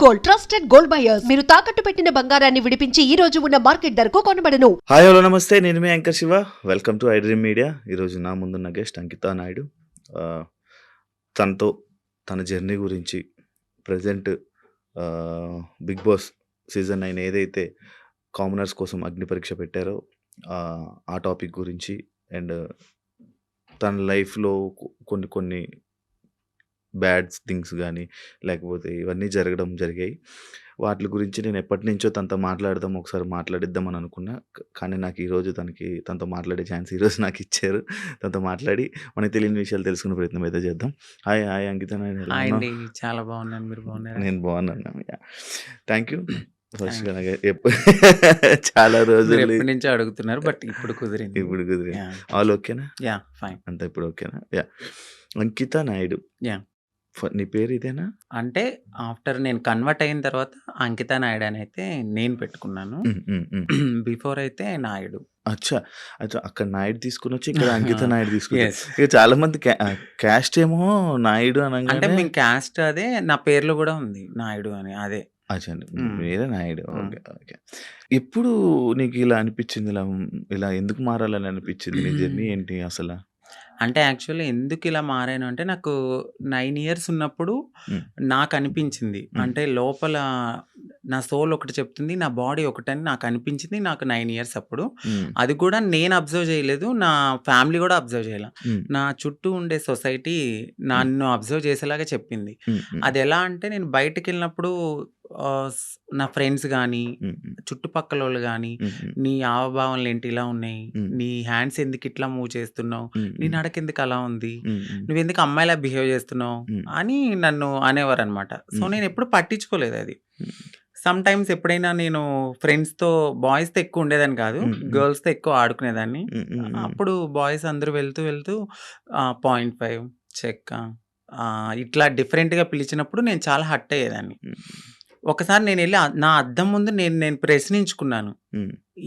Gold, trusted gold buyers. మీరు తాకట్టు పెట్టిన బంగారాన్ని విడిపించి ఈ రోజు ఉన్న మార్కెట్ ధరకు కొనబడను. హాయ్ హలో నమస్తే, నేను మీ anchor Shiva. Welcome to iDream Media. ఈరోజు నా ముందున్న గెస్ట్ అంకితా నాయుడు. తనతో తన జర్నీ గురించి, ప్రజెంట్ బిగ్ బాస్ సీజన్ 9 ఏదైతే కామనర్స్ కోసం అగ్ని పరీక్ష పెట్టారో ఆ టాపిక్ గురించి, అండ్ తన లైఫ్లో కొన్ని బ్యాడ్ థింగ్స్ కానీ లేకపోతే ఇవన్నీ జరిగాయి. వాటి గురించి నేను ఎప్పటి నుంచో తనతో ఒకసారి మాట్లాడిద్దామని అనుకున్నా. కానీ నాకు ఈరోజు తనతో మాట్లాడే ఛాన్స్ ఈరోజు నాకు ఇచ్చారు. తనతో మాట్లాడి మనకి తెలియని విషయాలు తెలుసుకునే ప్రయత్నం అయితే చేద్దాం. హాయ్ అంకిత నాయుడు, ఎలా ఉన్నావు? చాలా బాగున్నాను, మీరు బాగున్నారు? నేను బాగున్నాను. Thank you. ఫస్ట్ చాలా రోజులు ఎప్పటి నుంచో అడుగుతున్నారు, బట్ ఇప్పుడు కుదిరింది. ఆల్ ఓకేనా? Yeah fine. అంతా ఇప్పుడు ఓకేనా? యా. అంకిత నాయుడు, యా. నీ పేరు ఇదేనా? అంటే ఆఫ్టర్ నేను కన్వర్ట్ అయిన తర్వాత అంకిత నాయుడు అని అయితే నేను పెట్టుకున్నాను. బిఫోర్ అయితే నాయుడు. అచ్చా, అక్కడ నాయుడు తీసుకుని వచ్చి ఇక్కడ అంకిత నాయుడు తీసుకుని. ఇక చాలా మంది క్యాస్ట్ ఏమో నాయుడు అంటే అనగానే మేము క్యాస్ట్ అదే, నా పేర్లో కూడా ఉంది నాయుడు అని. అదే అచ్చండి, మీరే నాయుడు. Okay okay. ఎప్పుడు నీకు ఇలా అనిపించింది, ఇలా ఎందుకు మారాలని అనిపించింది? నీ జర్నీ ఏంటి అసలు? అంటే యాక్చువల్లీ ఎందుకు ఇలా మారాను అంటే, నాకు 9 years ఉన్నప్పుడు నాకు అనిపించింది. అంటే లోపల నా సోల్ ఒకటి చెప్తుంది, నా బాడీ ఒకటని నాకు అనిపించింది. నాకు 9 years అప్పుడు. అది కూడా నేను అబ్జర్వ్ చేయలేదు, నా ఫ్యామిలీ కూడా అబ్జర్వ్ చేయలే. నా చుట్టూ ఉండే సొసైటీ నన్ను అబ్జర్వ్ చేసేలాగా చెప్పింది. అది ఎలా అంటే, నేను బయటకు వెళ్ళినప్పుడు నా ఫ్రెండ్స్ కానీ, చుట్టుపక్కల వాళ్ళు కానీ, నీ హావభావాలు ఏంటి ఇలా ఉన్నాయి, నీ హ్యాండ్స్ ఎందుకు ఇట్లా మూవ్ చేస్తున్నావు, నీ నడక ఎందుకు అలా ఉంది, నువ్వెందుకు అమ్మాయిలా బిహేవ్ చేస్తున్నావు అని నన్ను అనేవారు అనమాట. సో నేను ఎప్పుడు పట్టించుకోలేదు అది. సమ్ టైమ్స్ ఎప్పుడైనా నేను ఫ్రెండ్స్తో, బాయ్స్తో ఎక్కువ ఉండేదాన్ని కాదు, గర్ల్స్తో ఎక్కువ ఆడుకునేదాన్ని. అప్పుడు బాయ్స్ అందరూ వెళ్తూ 0.5 చెక్క ఇట్లా డిఫరెంట్గా పిలిచినప్పుడు నేను చాలా హర్ట్ అయ్యేదాన్ని. ఒకసారి నేను వెళ్ళి నా అద్దం ముందు నేను ప్రశ్నించుకున్నాను.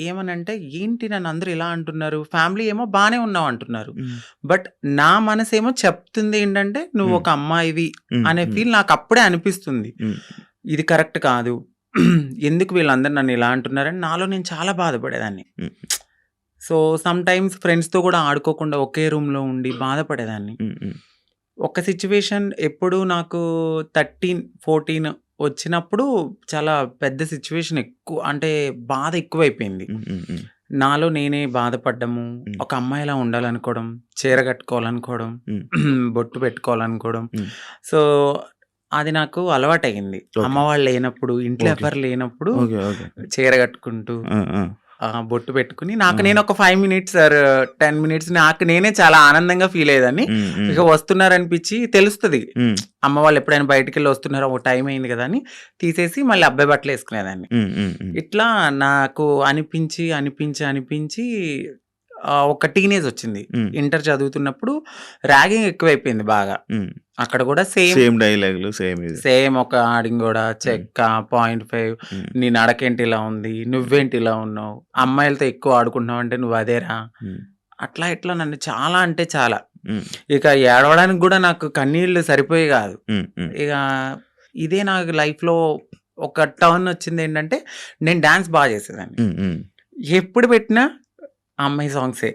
ఏమనంటే, ఏంటి నన్ను అందరూ ఇలా అంటున్నారు, ఫ్యామిలీ ఏమో బాగానే ఉన్నావు అంటున్నారు, బట్ నా మనసు ఏమో చెప్తుంది ఏంటంటే నువ్వు ఒక అమ్మాయివి అనే ఫీల్ నాకు అప్పుడే అనిపిస్తుంది. ఇది కరెక్ట్ కాదు, ఎందుకు వీళ్ళందరూ నన్ను ఇలా అంటున్నారని నాలో నేను చాలా బాధపడేదాన్ని. సో సమ్ టైమ్స్ ఫ్రెండ్స్తో కూడా ఆడుకోకుండా ఒకే రూమ్లో ఉండి బాధపడేదాన్ని. ఒక సిచ్యువేషన్ ఎప్పుడు నాకు 13-14 వచ్చినప్పుడు చాలా పెద్ద సిచ్యువేషన్, అంటే బాధ ఎక్కువైపోయింది. నాలో నేనే బాధపడ్డము, ఒక అమ్మాయిలా ఉండాలనుకోవడం, చీర కట్టుకోవాలనుకోవడం, బొట్టు పెట్టుకోవాలనుకోవడం. సో అది నాకు అలవాటయింది. అమ్మ వాళ్ళు లేనప్పుడు, ఇంట్లో ఎవరు లేనప్పుడు చీర కట్టుకుంటూ బొట్టు పెట్టుకుని నాకు నేను ఒక 5 minutes or 10 minutes నాకు నేనే చాలా ఆనందంగా ఫీల్ అయ్యేదాన్ని. ఇక వస్తున్నారనిపించి తెలుస్తుంది, అమ్మ వాళ్ళు ఎప్పుడైనా బయటికి వెళ్ళి వస్తున్నారో, ఒక టైం అయింది కదా అని తీసేసి మళ్ళీ అబ్బాయి బట్టలు వేసుకునేదాన్ని. ఇట్లా నాకు అనిపించి ఒక టీనేజ్ వచ్చింది. ఇంటర్ చదువుతున్నప్పుడు ర్యాగింగ్ ఎక్కువైపోయింది బాగా. అక్కడ కూడా సేమ్ డైలాగులు, సేమ్ ఒక ఆడింగ్ కూడా, చెక్క 0.5, నీ నడకేంటి ఇలా ఉంది, నువ్వేంటి ఇలా ఉన్నావు, అమ్మాయిలతో ఎక్కువ ఆడుకుంటున్నావు అంటే నువ్వు అదేరా, అట్లా ఇట్లా నన్ను చాలా అంటే చాలా. ఇక ఏడవడానికి కూడా నాకు కన్నీళ్ళు సరిపోయి కాదు. ఇక ఇదే నాకు లైఫ్లో ఒక టర్న్ వచ్చింది. ఏంటంటే, నేను డాన్స్ బాగా చేసేదాన్ని. ఎప్పుడు పెట్టినా అమ్మాయి సాంగ్సే,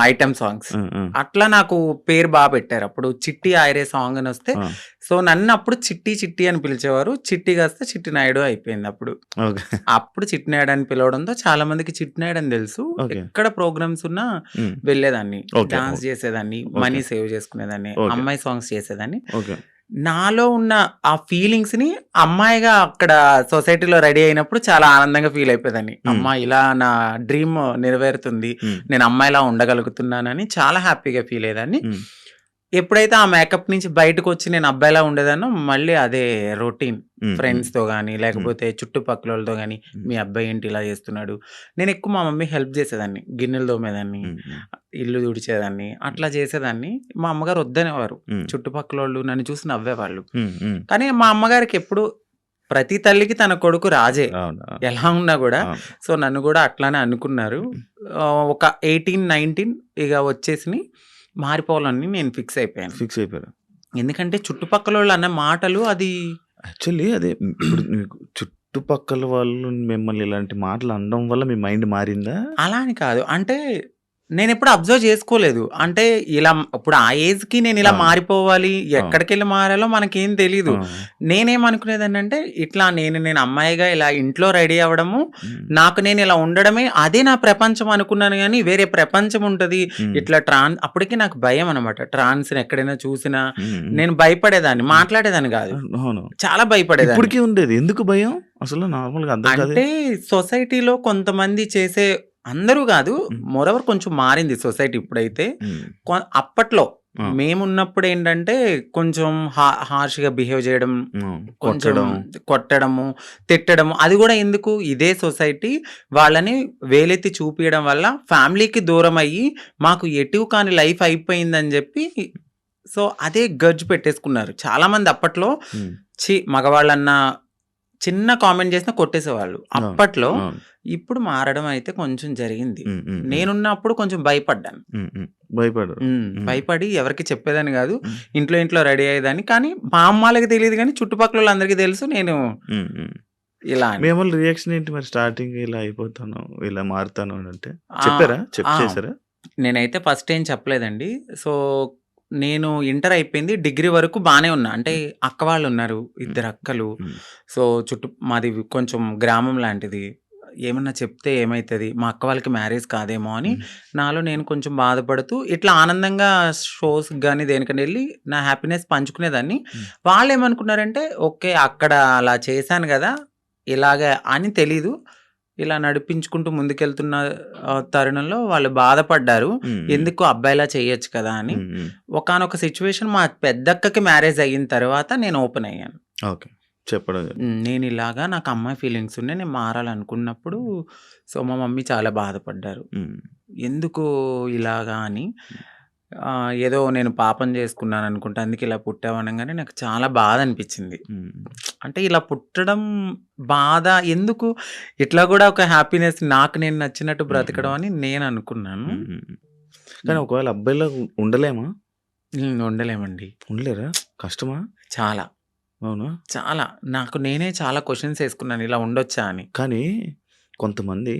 ఐటమ్ సాంగ్స్. అట్లా నాకు పేరు బాగా పెట్టారు. అప్పుడు చిట్టి ఆయరే సాంగ్ అని వస్తే, సో నన్ను అప్పుడు చిట్టి అని పిలిచేవారు. చిట్టి కాస్త చిట్టి నాయుడు అయిపోయింది. అప్పుడు చిట్టి నాయుడు అని పిలవడంతో చాలా మందికి చిట్టి నాయుడు అని తెలుసు. ఎక్కడ ప్రోగ్రామ్స్ ఉన్నా వెళ్ళేదాన్ని, డాన్స్ చేసేదాన్ని, మనీ సేవ్ చేసుకునేదాన్ని, అమ్మాయి సాంగ్స్ చేసేదాన్ని. నాలో ఉన్న ఆ ఫీలింగ్స్ ని అమ్మాయిగా అక్కడ సొసైటీలో రెడీ అయినప్పుడు చాలా ఆనందంగా ఫీల్ అయిపోయేదాన్ని. అమ్మా, ఇలా నా డ్రీమ్ నెరవేరుతుంది, నేను అమ్మాయిలా ఉండగలుగుతున్నానని చాలా హ్యాపీగా ఫీల్ అయ్యేదాన్ని. ఎప్పుడైతే ఆ మేకప్ నుంచి బయటకు వచ్చి నేను అబ్బాయిలా ఉండేదానో, మళ్ళీ అదే రొటీన్, ఫ్రెండ్స్తో కానీ లేకపోతే చుట్టుపక్కల వాళ్ళతో కానీ, మీ అబ్బాయి ఏంటి ఇలా చేస్తున్నాడు. నేను ఎక్కువ మా మమ్మీ హెల్ప్ చేసేదాన్ని, గిన్నెలు తోమేదాన్ని, ఇల్లు తుడిచేదాన్ని, అట్లా చేసేదాన్ని. మా అమ్మగారు వద్దనేవారు, చుట్టుపక్కల వాళ్ళు నన్ను చూసి నవ్వేవాళ్ళు. కానీ మా అమ్మగారికి ఎప్పుడు, ప్రతి తల్లికి తన కొడుకు రాజే ఎలా ఉన్నా కూడా. సో నన్ను కూడా అట్లానే అనుకున్నారు. ఒక 18-19 ఇక వచ్చేసి మారిపోవాలని నేను ఫిక్స్ అయిపోయాను. ఫిక్స్ అయిపోయారు. ఎందుకంటే చుట్టుపక్కల వాళ్ళు అన్న మాటలు అది యాక్చువల్లీ అదే ఇప్పుడు మీకు చుట్టుపక్కల వాళ్ళు మిమ్మల్ని ఇలాంటి మాటలు అనడం వల్ల మీ మైండ్ మారిందా? అలా అని కాదు. అంటే నేనెప్పుడు అబ్జర్వ్ చేసుకోలేదు. అంటే ఇలా ఇప్పుడు ఆ ఏజ్‌కి నేనిలా అవును. మారిపోవాలి, అవును. ఎక్కడికెళ్ళి మారాలో మనకేం తెలీదు. ఆ! నేనేమనుకునేదాన్నంటే ఇట్లా నేను అమ్మాయిగా ఇలా ఇంట్లో రెడీ అవ్వడము, హ్మ్. నాకు నేను ఇలా ఉండడమే అదే నా ప్రపంచం అనుకున్నాను గానీ, వేరే ప్రపంచం ఉంటది. హ్మ్. ఇట్లా అప్పటికి నాకు భయం అనమాట. ట్రాన్స్‌ని ఎక్కడైనా చూసినా హ్మ్. నేను భయపడేదాన్ని. హ్మ్. మాట్లాడేదాన్ని గాదు. అవును. చాలా భయపడేదాన్ని. ఇప్పటికి ఉండేది. ఎందుకు భయం? అసలు నార్మల్‌గా అర్థం కాదే. అంటే సొసైటీలో కొంతమంది చేసే అందరూ గాదు. హ్మ్. మోరోవర్ కొంచెం మారింది సొసైటీ ఇప్పుడైతే. హ్మ్. అప్పట్లో ఆ! మేమున్నప్పుడేంటంటే కొంచెం హార్ష్‌గా బిహేవ్ జేయడం, హ్మ్. కొంచెం కొట్టడం. కొట్టడము, తిట్టడము. అది గూడా ఎందుకు ఇదే సొసైటీ వాళ్ళని వేలెత్తి చూపియడం వల్ల ఫ్యామిలీకి దూరమయ్యి మాకు ఎటు కాని లైఫ్ అయిపోయిందని జెప్పి సో, అదే గర్జ్ పెట్టేసుకున్నారు. చాలామంది అప్పట్లో హ్మ్. మగవాళ్ళన్నా చిన్న కామెంట్ చేసినా కొట్టేసేవాళ్ళు. అవును. అప్పట్లో. అవును. ఇప్పుడు మారడం అయితే కొంచెం జరిగింది. హ్మ్. హ్మ్. హ్మ్. నేనున్నప్పుడు కొంచెం భయపడ్డాను. హ్మ్. హ్మ్. భయపడరు. హ్మ్. భయపడి ఎవరికీ చెప్పేదాన్ని గాదు. హ్మ్. ఇంట్లో రెడీ అయ్యేదాన్ని. కానీ మా అమ్మాళ్ళకి తెలీదు గానీ చుట్టుపక్కలోళ్ళందరికీ తెలుసు నేను హ్మ్. హ్మ్. ఇలా మీ అని. అమ్మోళ్ళ రియాక్షన్ ఏంటి మరి స్టార్టింగ్ ఇలా అయిపోతాను, ఇలా మారుతాను అనంటే? ఆ! చెప్పారా? చెప్పి ఆ! చేసారా? నేనైతే ఫస్ట్ ఏం చెప్పలేదండి. సో, నేను ఇంటర్ అయిపోయింది. డిగ్రీ వరకు బానే ఉన్నా. అంటే హ్మ్. అక్క వాళ్ళున్నారు. హ్మ్. ఇద్దరు అక్కలు. హ్మ్. సో, మాది కొంచెం గ్రామం లాంటిది. ఏమన్నా చెప్తే ఏమైతది? మా అక్క వాళ్ళకి మ్యారేజ్ కాదేమో అని హ్మ్. నాలో నేను కొంచెం బాధపడుతూ ఇట్లా ఆనందంగా షోస్‌కి గాని దేనికైనా ఎళ్లి నా హ్యాపీనెస్ పంచుకునేదాన్ని. హ్మ్. వాళ్ళేమనుకున్నారంటే ఓకే. అక్కడ అలా చేశాను గదా! ఇలాగ అని తెలీదు. ఇలా నడిపించుకుంటూ ముందుకెళ్తున్న తరుణంలో వాళ్ళు బాధపడ్డారు. హ్మ్. హ్మ్. ఎందుకు అబ్బాయిలా చేయొచ్చు కదా! అని. హ్మ్. హ్మ్. ఒకానొక సిట్యుయేషన్ మా పెద్దక్కకి మ్యారేజ్ అయిన తర్వాత నేను ఓపెన్ అయ్యాను. ఓకే. చెప్పడం జరిగింది. నేనిలాగా నాకు అమ్మాయి ఫీలింగ్స్ ఉన్నాయి. నేను మారాలనుకున్నప్పుడు సో, మా మమ్మీ చాలా బాధపడ్డారు. హ్మ్. ఎందుకు ఇలాగా అని. హ్మ్. ఏదో నేను పాపం చేసుకున్నాననుకుంటా. అందుకే ఇలా పుట్టావు అనంగానే నాకు చాలా బాధ అనిపించింది. హ్మ్. అంటే ఇలా పుట్టడం బాధ ఎందుకు ఇట్లా గూడా ఒక హ్యాపీనెస్ నాకు నేను నచ్చినట్టు హ్మ్. బ్రతకడం అని నేను అనుకున్నాను. హ్మ్. హ్మ్. కానీ ఒకవేళ అబ్బాయిలాగా ఉండలేమా? ఉండలేమండి. ఉండలేరా? కష్టమా? చాలా. అవునా? చాలా. నాకు నేనే చాలా క్వెషన్స్ ఏసుకున్నాను ఇలా ఉండొచ్చా అని. కానీ కొంతమంది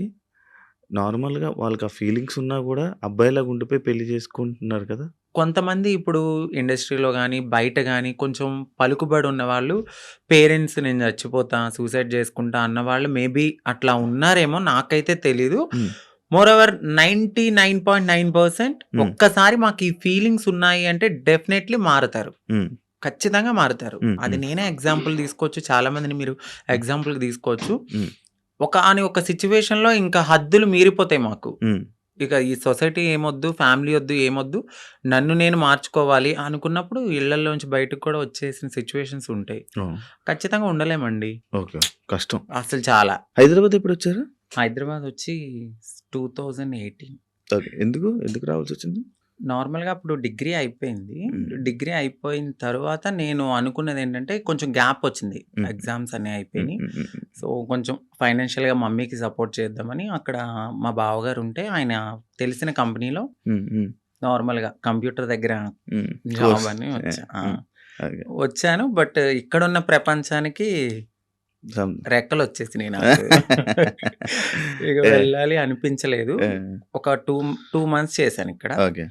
నార్మల్‌గా వాళ్ళకి ఆ ఫీలింగ్స్ ఉన్నా గూడా అబ్బాయిలాగా ఉండిపోయి పెళ్లి చేసుకుంటున్నారు కదా! కొంతమంది ఇప్పుడు ఇండస్ట్రీలో గాని, బయట గాని కొంచెం పలుకుబడి ఉన్నవాళ్ళు పేరెంట్స్ నేను చచ్చిపోతా, సూసైడ్ చేసుకుంటా అన్నవాళ్ళు మేబీ అట్లా ఉన్నారేమో నాకైతే తెలీదు. హ్మ్. మోరోవర్ 99.9% హ్మ్. ఒక్కసారి మాకు ఈ ఫీలింగ్స్ ఉన్నాయి అంటే డెఫినైట్‌లీ మారుతారు. హ్మ్. ఖచ్చితంగా మారుతారు. హ్మ్. అది హ్మ్. నేనే ఎగ్జాంపుల్ తీసుకోవచ్చు. చాలా మందిని మీరు హ్మ్. ఎగ్జాంపుల్‌గా తీసుకోవచ్చు. హ్మ్. ఒక సిట్యుయేషన్‌లో ఇంకా హద్దులు మీరిపోతాయి మాకు. హ్మ్. ఇక ఈ సొసైటీ ఏమొద్దు, ఫ్యామిలీ ఒద్దు, ఏమొద్దు. నన్ను నేను మార్చుకోవాలి అనుకున్నప్పుడు ఇళ్లల్లోంచి బయటకి కూడా వచ్చేసిన సిట్యుయేషన్స్ ఉంటాయి. ఓహ్! ఖచ్చితంగా ఉండలేమండి. ఓకే. కష్టం. అసలు చాలా. హైదరాబాద్ ఎప్పుడొచ్చారు? హైదరాబాద్ వచ్చి 2018 ఓకే. ఎందుకు? ఎందుకు రావాల్సొచ్చింది? నార్మల్‌గా అప్పుడు డిగ్రీ అయిపోయింది. హ్మ్. డిగ్రీ అయిపోయిన తర్వాత నేను అనుకున్నదేంటంటే కొంచెం గ్యాప్ వచ్చింది. హ్మ్. ఎగ్జామ్స్ అన్నీ హ్మ్. అయిపోయినాయి. హ్మ్. హ్మ్. సో, కొంచెం ఫైనాన్షియల్‌గా మమ్మీకి సపోర్ట్ చేద్దామని అక్కడ మా బావగారు ఉంటే ఆయన తెలిసిన కంపెనీలో హ్మ్. హ్మ్. నార్మల్‌గా కంప్యూటర్ దగ్గర హ్మ్. Job course. అని వచ్చా. హ్మ్. ఓకే. వచ్చాను. బట్ ఇక్కడున్న ప్రపంచానికి సమ్ రెక్కలొచ్చేసినాయి నాకు. ఇక ఏ వెళ్ళాలి అనిపించలేదు. ఏ ఒక 2 మంత్స్ చేశానిక్కడ. ఓకే.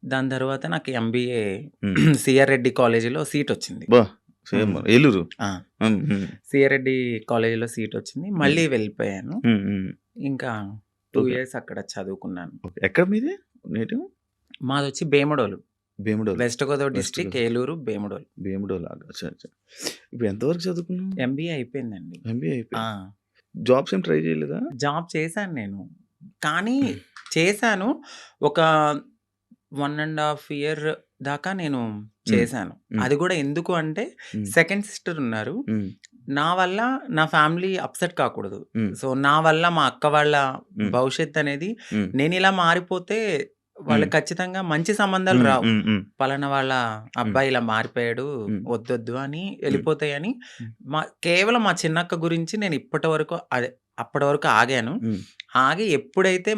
దాని తర్వాత నాకు ఎంబీఏ హ్మ్. సిఆర్ రెడ్డి కాలేజీలో సీటొచ్చింది. అబ్బా! సేమ్ హ్మ్. ఏలూరు. ఆ! హ్మ్. హ్మ్. సిఆర్ రెడ్డి కాలేజీలో సీటొచ్చింది. హ్మ్. మళ్ళీ వెళ్ళిపోయాను. హ్మ్. హ్మ్. ఇంకా 2 ఓకే. ఇయర్స్ అక్కడ చదువుకున్నాను. ఓకే. ఎక్కడ మీది నేటివ్? మాదొచ్చి Bhimadolu. Bhimudolu. West Godavari west district Godavari. Eluru, Bhimadolu. Bhimudolu. అచ్చా! అచ్చా! ఇప్పుడు ఎంత వరకు చదువుకున్నావు? ఎంబీఏ అయిపోయిందండి. ఎంబీఏ ఆ! అయిపోయింది. జాబ్స్ ఏం ట్రై చేయలేదా? జాబ్ చేశాను నేను. కానీ చేశాను. ఒక 1 ½ ఇయర్ దాకా నేను హ్మ్. చేశాను. హ్మ్. అది గూడా ఎందుకు అంటే హ్మ్. సెకండ్ సిస్టర్ ఉన్నారు. హ్మ్. నా వల్ల నా ఫ్యామిలీ అప్‌సెట్ కాకూడదు. హ్మ్. సో, నా వల్ల మా అక్క వాళ్ళ హ్మ్. భవిష్యత్ అనేది హ్మ్. నేనిలా మారిపోతే హ్మ్. వాళ్ళకి ఖచ్చితంగా మంచి సంబంధాలు హ్మ్. రావు. హ్మ్. హ్మ్. పలానా వాళ్ళ హ్మ్. అబ్బాయి ఇలా మారిపోయాడు. హ్మ్. వద్దొద్దు అని హ్మ్. ఎళ్ళిపోతాయని హ్మ్. కేవలం మా చిన్నక్క గురించి నేను ఇప్పటి వరకు అప్పటి వరకు ఆగాను. హ్మ్. ఆగి ఎప్పుడైతే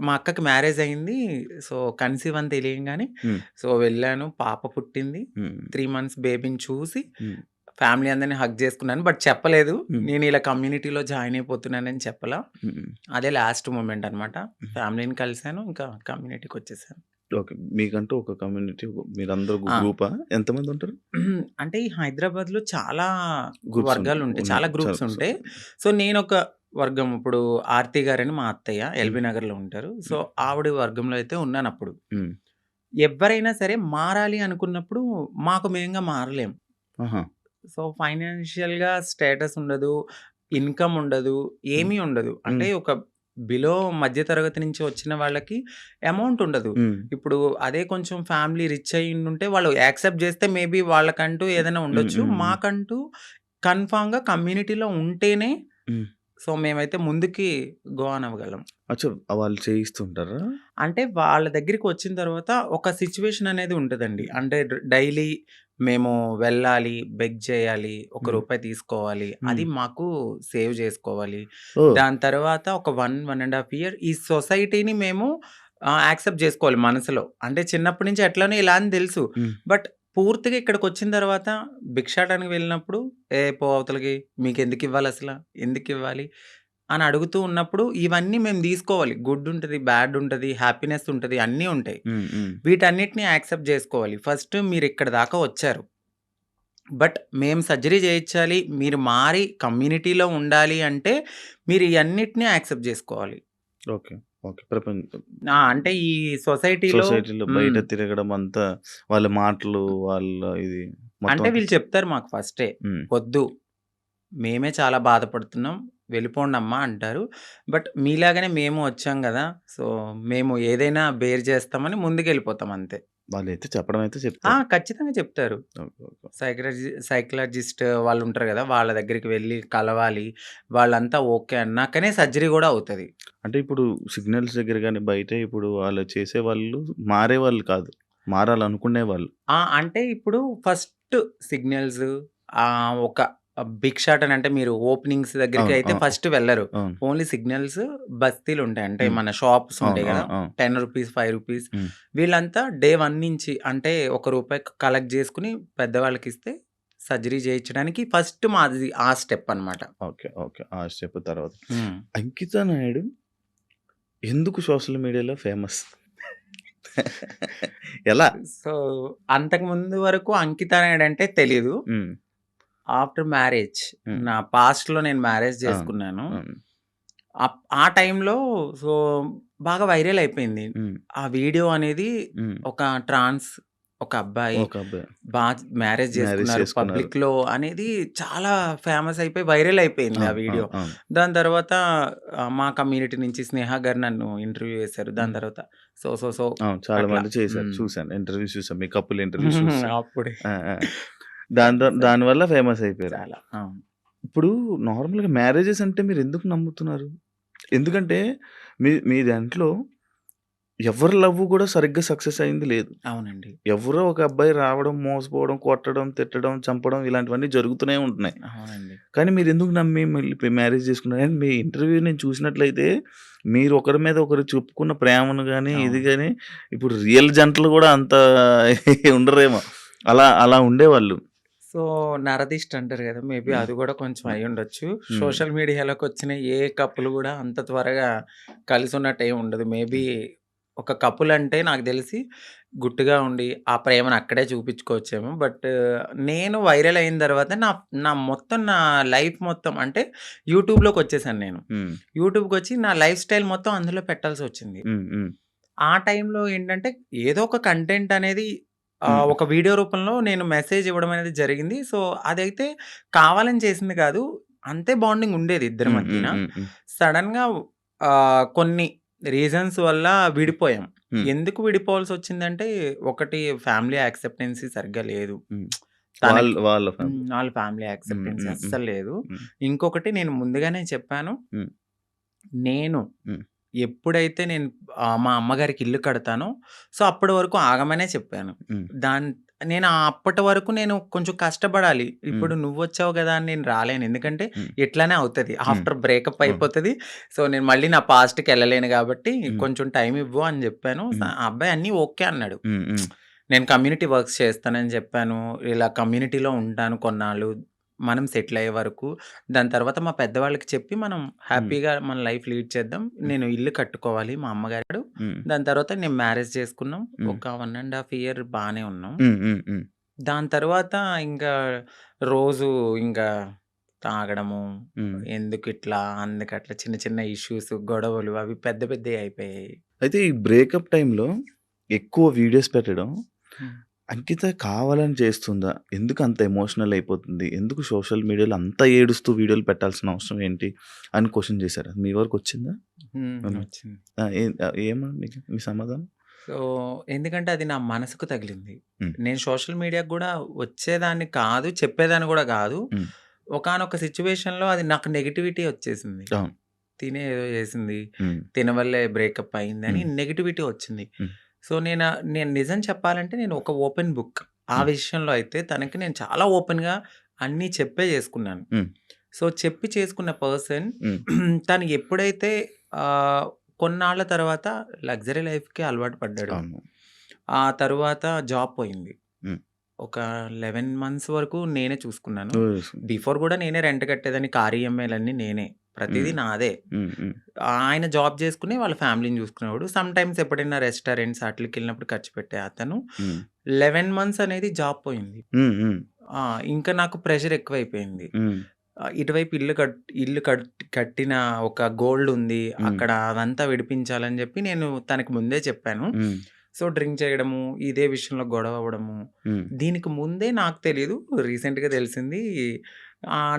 మా అక్కకి మ్యారేజ్ అయింది. సో, కన్సీవ్ అని తెలియంగానే హ్మ్. సో, వెళ్ళాను. పాప పుట్టింది. హ్మ్. 3 మంత్స్ బేబీని చూసి హ్మ్. ఫ్యామిలీ అందరిని హగ్ చేసుకున్నాను. బట్ చెప్పలేదు. హ్మ్. నేను ఇలా కమ్యూనిటీలో జాయిన్ అయిపోతున్నానని చెప్పలా. హ్మ్. అదే లాస్ట్ మూమెంట్ అనమాట. ఫ్యామిలీని కలిసాను. ఇంకా కమ్యూనిటీకి వచ్చేసాను. ఓకే. మీకంటూ ఒక కమ్యూనిటీ మీరందరూ ఆ! గ్రూపా? ఎంతమంది ఉంటారు? అంటే ఈ హైదరాబాద్‌లో చాలా గ్రూప్స్ వర్గాలుంటాయి. ఉన్నాయి. చాలా గ్రూప్స్ చాలా ఉంటాయి. సో, నేనొక వర్గం. ఇప్పుడు ఆర్తి గారని మా అత్తయ్య ఎల్బీ నగర్‌లో ఉంటారు. సో, ఆవిడ వర్గంలో అయితే ఉన్నానప్పుడు. హ్మ్. ఎవ్వరైనా సరే మారాలి అనుకున్నప్పుడు మాకు మేముగా మారలేం. ఆహా! సో, ఫైనాన్షియల్‌గా స్టేటస్ ఉండదు. ఇన్‌కమ్ ఉండదు. హ్మ్. ఏమీ ఉండదు. అంటే హ్మ్. ఒక బిలో మధ్య తరగతి నుంచి వచ్చిన వాళ్ళకి అమౌంట్ ఉండదు. హ్మ్. ఇప్పుడు అదే కొంచెం ఫ్యామిలీ రిచ్ అయ్యుండుంటే వాళ్ళు యాక్సెప్ట్ చేస్తే మేబీ వాళ్ళకంటూ ఏదైనా హ్మ్. ఉండొచ్చు. హ్మ్. హ్మ్. మాకంటూ కన్ఫర్మ్‌గా కమ్యూనిటీలో ఉంటేనే హ్మ్. సో, మేమైతే ముందుకి గో ఆన్ అవ్వగలం. అచ్చా! వాళ్ళు చేయిస్తుంటారా? అంటే వాళ్ళ దగ్గరికి వచ్చిన తర్వాత ఒక సిట్యుయేషన్ అనేది ఉంటదండి. అంటే డైలీ మేము వెళ్ళాలి, బెగ్ చేయాలి, ఒక హ్మ్. రూపాయి తీసుకోవాలి. హ్మ్. అది మాకు సేవ్ చేసుకోవాలి. ఓహ్! దాని తర్వాత ఒక 1 ½ ఇయర్ ఈ సొసైటీని మేము యాక్సెప్ట్ చేసుకోవాలి మనసులో. అంటే చిన్నప్పటి నుంచి ఎట్లనో ఇలా అని తెలుసు. హ్మ్. బట్ పూర్తిగా ఇక్కడికొచ్చిన తర్వాత భిక్షాటనకి వెళ్ళినప్పుడు, "ఏ పో అవతలకి మీకెందుకివ్వాలసల? ఎందుకివ్వాలి?" అని అడుగుతూ ఉన్నప్పుడు ఇవన్నీ మేము తీసుకోవాలి. గుడ్ ఉంటది, బ్యాడ్ ఉంటది, హ్యాపీనెస్ ఉంటది, అన్నీ ఉంటాయి. హ్మ్. హ్మ్. వీటన్నిటిని యాక్సెప్ట్ జేసుకోవాలి. ఫస్ట్ మీరిక్కడి దాకా వచ్చారు. బట్ మేము సర్జరీ చేయించాలి, మీరు మారి కమ్యూనిటీలో ఉండాలి అంటే మీరు ఇయన్నిటిని యాక్సెప్ట్ జేసుకోవాలి. ఓకే. ఓకే. ప్రపంచం అంటే ఈ సొసైటీలో సొసైటీలో బయట తిరగడం అంతా వాళ్ళ మాటలు, వాళ్ళ ఇది మొత్తం అంటే అంతా వీళ్ళు చెప్తారు మాకు ఫస్టే. హ్మ్. "వద్దు, మేమే చాలా బాధపడుతున్నాం. వెళ్ళిపోండమ్మా" అంటారు. బట్ మీలాగానే మేము వచ్చాం గదా! సో, మేము ఏదైనా బేర్ చేస్తామని ముందుకెళ్ళిపోతాం అంతే. వాళ్ళైతే చెప్పడం అయితే చెప్తారు. ఖచ్చితంగా చెప్తారు. ఓకే. ఓకే. సైకాలజిస్ట్ వాళ్ళుంటారు గదా! వాళ్ళ దగ్గరికి వెళ్లి కలవాలి. వాళ్ళంతా ఓకే అన్నాకనే సర్జరీ గూడా అవుతది. అంటే ఇప్పుడు సిగ్నల్స్ దగ్గర గాని, బయట ఇప్పుడు అలా చేసేవాళ్ళు మారేవాళ్ళు కాదు. మారాలనుకునేవాళ్ళు. అంటే ఇప్పుడు ఫస్ట్ సిగ్నల్స్ ఒక బిగ్ షాట్ అని అంటే మీరు ఓపెనింగ్స్ దగ్గరికి అవును. అయితే ఫస్ట్ వెళ్లరు. అవును. ఓన్లీ సిగ్నల్స్ బస్తీలుంటాయి. అంటే హ్మ్. మన షాప్స్ అవును. ఉంటాయి గదా! అవును. అవును. రూ. 10, రూ. 5 హ్మ్. వీళ్ళంతా డే 1 నుంచి అంటే రూ. 1 కలెక్ట్ జేసుకొని పెద్దవాళ్ళకిస్తే సర్జరీ చేయించడానికి ఫస్ట్ మాది ఆ స్టెప్ అన్నమాట. ఓకే. ఓకే. ఆ స్టెప్ తర్వాత. హ్మ్. అంకిత నాయుడు ఎందుకు సోషల్ మీడియాలో ఫేమస్? ఎలా? సో, అంతకుముందు వరకు అంకిత నాయుడు అంటే తెలీదు. హ్మ్. ఆఫ్టర్ మ్యారేజ్ హ్మ్. నా పాస్ట్‌లో నేను మ్యారేజ్ అవును. చేసుకున్నాను. అవును. ఆ టైంలో సో, బాగా వైరల్ అయిపోయింది. హ్మ్. ఆ వీడియో అనేది హ్మ్. ఒక ట్రాన్స్ ఒక అబ్బాయి ఒక అబ్బాయి మ్యారేజ్ మ్యారేజ్ చేసుకున్నారు చేసుకున్నారు. పబ్లిక్‌లో అనేది చాలా ఫేమస్ అయిపోయి వైరల్ అయిపోయింది ఆ అవును. వీడియో. అవును. అవును. దాని తర్వాత మా కమ్యూనిటీ నుంచి స్నేహ గారు నన్ను ఇంటర్వ్యూ చేశారు. దాని హ్మ్. తర్వాత సో అవును. చాలా అట్లా. మంది చేశారు. హ్మ్. చూసాను. ఇంటర్వ్యూస్ చూసాను. మీ కపుల్ ఇంటర్వ్యూస్ చూసా. అప్పుడే ఆ! ఆ! ఫేమస్ అయ్యాం. దానివల్ల ఫేమస్ అయిపోయారు. చాలా. అవును. ఇప్పుడు నార్మల్‌గా మ్యారేజెస్ అంటే మీరెందుకు నమ్ముతున్నారు? ఎందుకంటే మీ దాంట్లో ఎవరి లవ్ గూడా సరిగ్గా సక్సెస్ అయింది లేదు. అవునండి. ఎవరో ఒక అబ్బాయి రావడం, మోసపోవడం, కొట్టడం, తిట్టడం, చంపడం ఇలాంటివన్నీ జరుగుతూనే ఉంటున్నాయి. అవునండి. కానీ మీరెందుకు నమ్మి మళ్ళీ మ్యారేజ్ చేసుకున్నారు? అండ్ మీ ఇంటర్వ్యూ నేను చూసినట్లయితే మీరు ఒకరి మీద ఒకరు చెప్పుకున్న ప్రేమను గాని, ఇది అవును. గాని ఇప్పుడు రియల్ జంటలు గూడా అంత ఉండరేమో. అలా ఉండేవాళ్ళు. సో, నరదిష్టి అంటారు గదా! మేబీ హ్మ్. అది గూడా కొంచెం హ్మ్. అయ్యుండొచ్చు. హ్మ్. సోషల్ మీడియాలోకొచ్చిన ఏ కపుల్ గూడా అంత త్వరగా కలిసున్నట్టేం ఉండదు. మేబీ హ్మ్. ఒక కపుల్ అంటే నాకు దెలిసి గుట్టుగా ఉండి ఆ ప్రేమను అక్కడే చూపించుకోవచ్చేమో. బట్ నేను వైరల్ అయిన తర్వాత నా లైఫ్ మొత్తం అంటే యూట్యూబ్‌లోకొచ్చేసాను నేను. హ్మ్. యూట్యూబ్‌కొచ్చి నా లైఫ్ స్టైల్ మొత్తం అందులో పెట్టాల్సొచ్చింది. హ్మ్. హ్మ్. ఆ టైంలో ఏంటంటే ఏదో ఒక కంటెంట్ అనేది హ్మ్. ఒక వీడియో రూపంలో నేను మెసేజ్ ఇవ్వడం అనేది జరిగింది. సో, అదైతే కావాలని చేసింది కాదు. అంతే బాండింగ్ ఉండేది ఇద్దరి హ్మ్. హ్మ్. మధ్యన. హ్మ్. హ్మ్. సడెన్‌గా కొన్ని రీజన్స్ వల్ల విడిపోయాం. హ్మ్. ఎందుకు విడిపోవాల్సొచ్చిందంటే ఒకటి ఫ్యామిలీ యాక్సెప్టెన్సీ సరిగ్గా లేదు. హ్మ్. తనకి వాళ్ళ ఫ్యామిలీ. వాళ్ళ ఫ్యామిలీ హ్మ్. యాక్సెప్టెన్సీ హ్మ్. హ్మ్. అస్సలు లేదు. హ్మ్. ఇంకొకటి నేను ముందుగానే చెప్పాను. హ్మ్. నేను హ్మ్. ఎప్పుడైతే నేను మా అమ్మగారికి ఇల్లు కడతానో, సో, అప్పటి వరకు ఆగమనే చెప్పాను. హ్మ్. నేను అప్పటి వరకు నేను కొంచెం కష్టపడాలి. హ్మ్. ఇప్పుడు నువ్వొచ్చావు గదా! అని నేను రాలేను. ఎందుకంటే హ్మ్. ఇట్లనే అవుతది. హ్మ్. ఆఫ్టర్ బ్రేకప్ అవును. అయిపోతది. సో, నేను మళ్ళీ నా పాస్ట్‌కెళ్ళలేను గాబట్టి హ్మ్. కొంచెం టైమ్ ఇవ్వు అని జెప్పాను. హ్మ్. ఆ అబ్బాయి అన్నీ ఓకే అన్నాడు. హ్మ్. హ్మ్. నేను కమ్యూనిటీ వర్క్స్ చేస్తానని చెప్పాను. ఇలా కమ్యూనిటీలో ఉంటాను కొన్నాళ్ళు. మనం సెటిల్ అయ్యే వరకు. దాని తర్వాత మా పెద్దవాళ్ళకి చెప్పి మనం హ్యాపీగా మన లైఫ్ లీడ్ చేద్దాం. నేను ఇల్లు కట్టుకోవాలి మా అమ్మగారు. హ్మ్. దాని తర్వాత నేను మ్యారేజ్ చేసుకున్నాం. హ్మ్. ఒక 1 ½ ఇయర్ బానే ఉన్నాం. హ్మ్. హ్మ్. హ్మ్. దాని తర్వాత ఇంకా రోజు ఇంకా తాగడము, హ్మ్. ఎందుకిట్లా, అందుకట్లా చిన్న చిన్న ఇష్యూస్, గొడవలు అవి పెద్ద పెద్దయి అయిపోయాయి. అయితే ఈ బ్రేకప్ టైంలో ఎక్కువ వీడియోస్ పెట్టడం హ్మ్. అంకిత కావాలని చేస్తుందా? ఎందుకు అంత ఎమోషనల్ అయిపోతుంది? ఎందుకు సోషల్ మీడియాలో అంత ఏడుస్తూ వీడియోలు పెట్టాల్సిన అవసరం ఏంటి? అని క్వెషన్ చేశారా? మీ వరకొచ్చిందా? హ్మ్. వచ్చింది. ఏమని మీ సమాధానం? సో, ఎందుకంటే అది నా మనసుకు తగిలింది. హ్మ్. నేను సోషల్ మీడియాకి గూడా వచ్చేదాన్ని కాదు, చెప్పేదాన్ని గూడా గాదు. హ్మ్. ఒకానొక సిట్యుయేషన్‌లో అది నాకు నెగటివిటీ వచ్చేసింది. అవును. తినే ఏదో చేసింది. హ్మ్. తిన వల్లే బ్రేకప్ అయిందని హ్మ్. నెగటివిటీ వచ్చింది. హ్మ్. సో, నేను నిజం చెప్పాలంటే నేను ఒక ఓపెన్ బుక్. ఆ హ్మ్. విషయంలో అయితే తనకి నేను చాలా ఓపెన్‌గా అన్నీ చెప్పే చేసుకున్నాను. హ్మ్. సో, చెప్పి చేసుకున్న పర్సన్ హ్మ్. తను ఎప్పుడైతే ఆహ్, కొన్నాళ్ళ తర్వాత లగ్జరీ లైఫ్‌కి అలవాటు పడ్డాడు. అవును. ఆ తరువాత జాబ్ పోయింది. హ్మ్. ఒక 11 మంత్స్ వరకు నేనే చూసుకున్నాను. ఓహ్! బిఫోర్ గూడా నేనే రెంట్ కట్టేదాన్ని. కార్ ఈఎంఐలన్నీ నేనే. ప్రతీదీ హ్మ్. నాదే. హ్మ్. హ్మ్. ఆయన జాబ్ చేసుకుని వాళ్ళ ఫ్యామిలీని చూసుకునేవాడు. సమ్‌టైమ్స్ ఎప్పుడైనా రెస్టారెంట్స్ ఆటిలకెళ్ళినప్పుడు ఖర్చు పెట్టే అతను. హ్మ్. 11 మంత్స్ అనేది జాబ్ పోయింది. హ్మ్. హ్మ్. ఆ! ఇంకా నాకు ప్రెషర్ ఎక్కువైపోయింది. హ్మ్. ఇటువైపు ఇల్లు కట్టిన ఒక గోల్డ్ ఉంది. హ్మ్. అక్కడ అదంతా విడిపించాలని చెప్పి నేను తనకి ముందే చెప్పాను. హ్మ్. సో, డ్రింక్ చేయడము, ఇదే విషయంలో గొడవ అవ్వడము. హ్మ్. దీనికి ముందే నాకు తెలీదు. రీసెంట్‌గా తెలిసింది.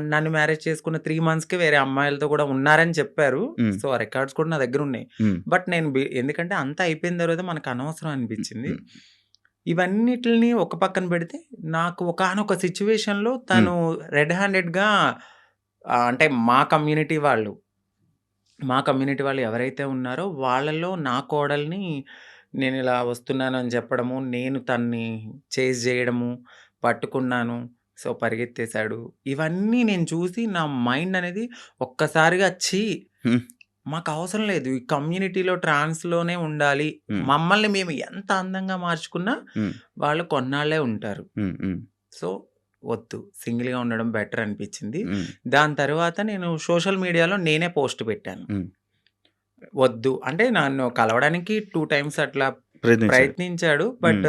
నన్ను మ్యారేజ్ చేసుకున్న 3 మంత్స్‌కే వేరే అమ్మాయిలతో కూడా ఉన్నారని చెప్పారు. హ్మ్. సో, ఆ రికార్డ్స్ కూడా నా దగ్గరున్నాయి. హ్మ్. బట్ నేను ఎందుకంటే అంతా అయిపోయిన తర్వాత మనకు అనవసరం అనిపించింది. హ్మ్. ఇవన్నిటిని ఒక పక్కన పెడితే నాకు ఒకానొక సిట్యుయేషన్‌లో హ్మ్. తను రెడ్ హ్యాండెడ్‌గా అంటే మా కమ్యూనిటీ వాళ్ళు ఎవరైతే ఉన్నారో వాళ్ళలో నా కోడల్ని నేనిలా వస్తున్నానని చెప్పడము, నేను తన్ని చేజ్ జేయడము, పట్టుకున్నాను. సో, పరిగెత్తేసాడు. ఇవన్నీ నేను చూసి నా మైండ్ అనేది ఒక్కసారిగా ఛీ! హ్మ్. మాకవసరం లేదు. ఈ కమ్యూనిటీలో ట్రాన్స్‌లోనే ఉండాలి. హ్మ్. మమ్మల్ని మేము ఎంత అందంగా మార్చుకున్నా హ్మ్. వాళ్ళు కొన్నాళ్ళే ఉంటారు. హ్మ్. హ్మ్. సో, వద్దు. సింగిల్‌గా ఉండడం బెటర్ అనిపిచ్చింది. హ్మ్. దాని తర్వాత నేను సోషల్ మీడియాలో నేనే పోస్ట్ పెట్టాను. హ్మ్. వద్దు. అంటే నన్ను కలవడానికి 2 టైమ్స్ అట్లా ప్రయత్నించారు. ప్రయత్నించాడు. హ్మ్. బట్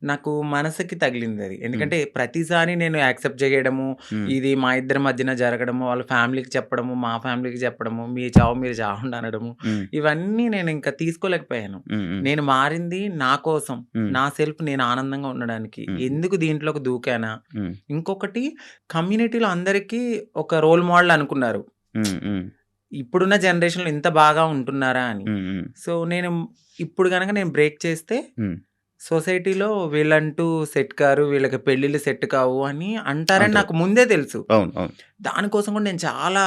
నాకు మనసుకి తగిలిందది. హ్మ్. ఎందుకంటే ప్రతిసారి నేను యాక్సెప్ట్ చేయడము, హ్మ్. ఇది మా ఇద్దరి మధ్యన జరగడము, వాళ్ళ ఫ్యామిలీకి చెప్పడము, మా ఫ్యామిలీకి చెప్పడము, మీ చావు మీరు చావండి అనడము, హ్మ్. ఇవన్నీ నేనింక తీసుకోలేకపోయాను. హ్మ్. హ్మ్. నేను మారింది నా కోసం, హ్మ్. నా సెల్ఫ్ నేను ఆనందంగా ఉండడానికి. హ్మ్. ఎందుకు దీంట్లోకి దూకానా? హ్మ్. ఇంకొకటి కమ్యూనిటీలో అందరికీ ఒక రోల్ మోడల్ అనుకున్నారు. హ్మ్. హ్మ్. ఇప్పుడున్న జనరేషన్‌లో ఇంత బాగా ఉంటున్నారా అని. హ్మ్. హ్మ్. సో, ఇప్పుడు గనక నేను బ్రేక్ చేస్తే హ్మ్. సొసైటీలో వీళ్ళంటూ సెట్ కారు, వీళ్ళకి పెళ్ళిళ్ళు సెట్ కావు అని అంటారని అంటారు. నాకు ముందే తెలుసు. అవును. అవును. దానికోసం కూడా నేను చాలా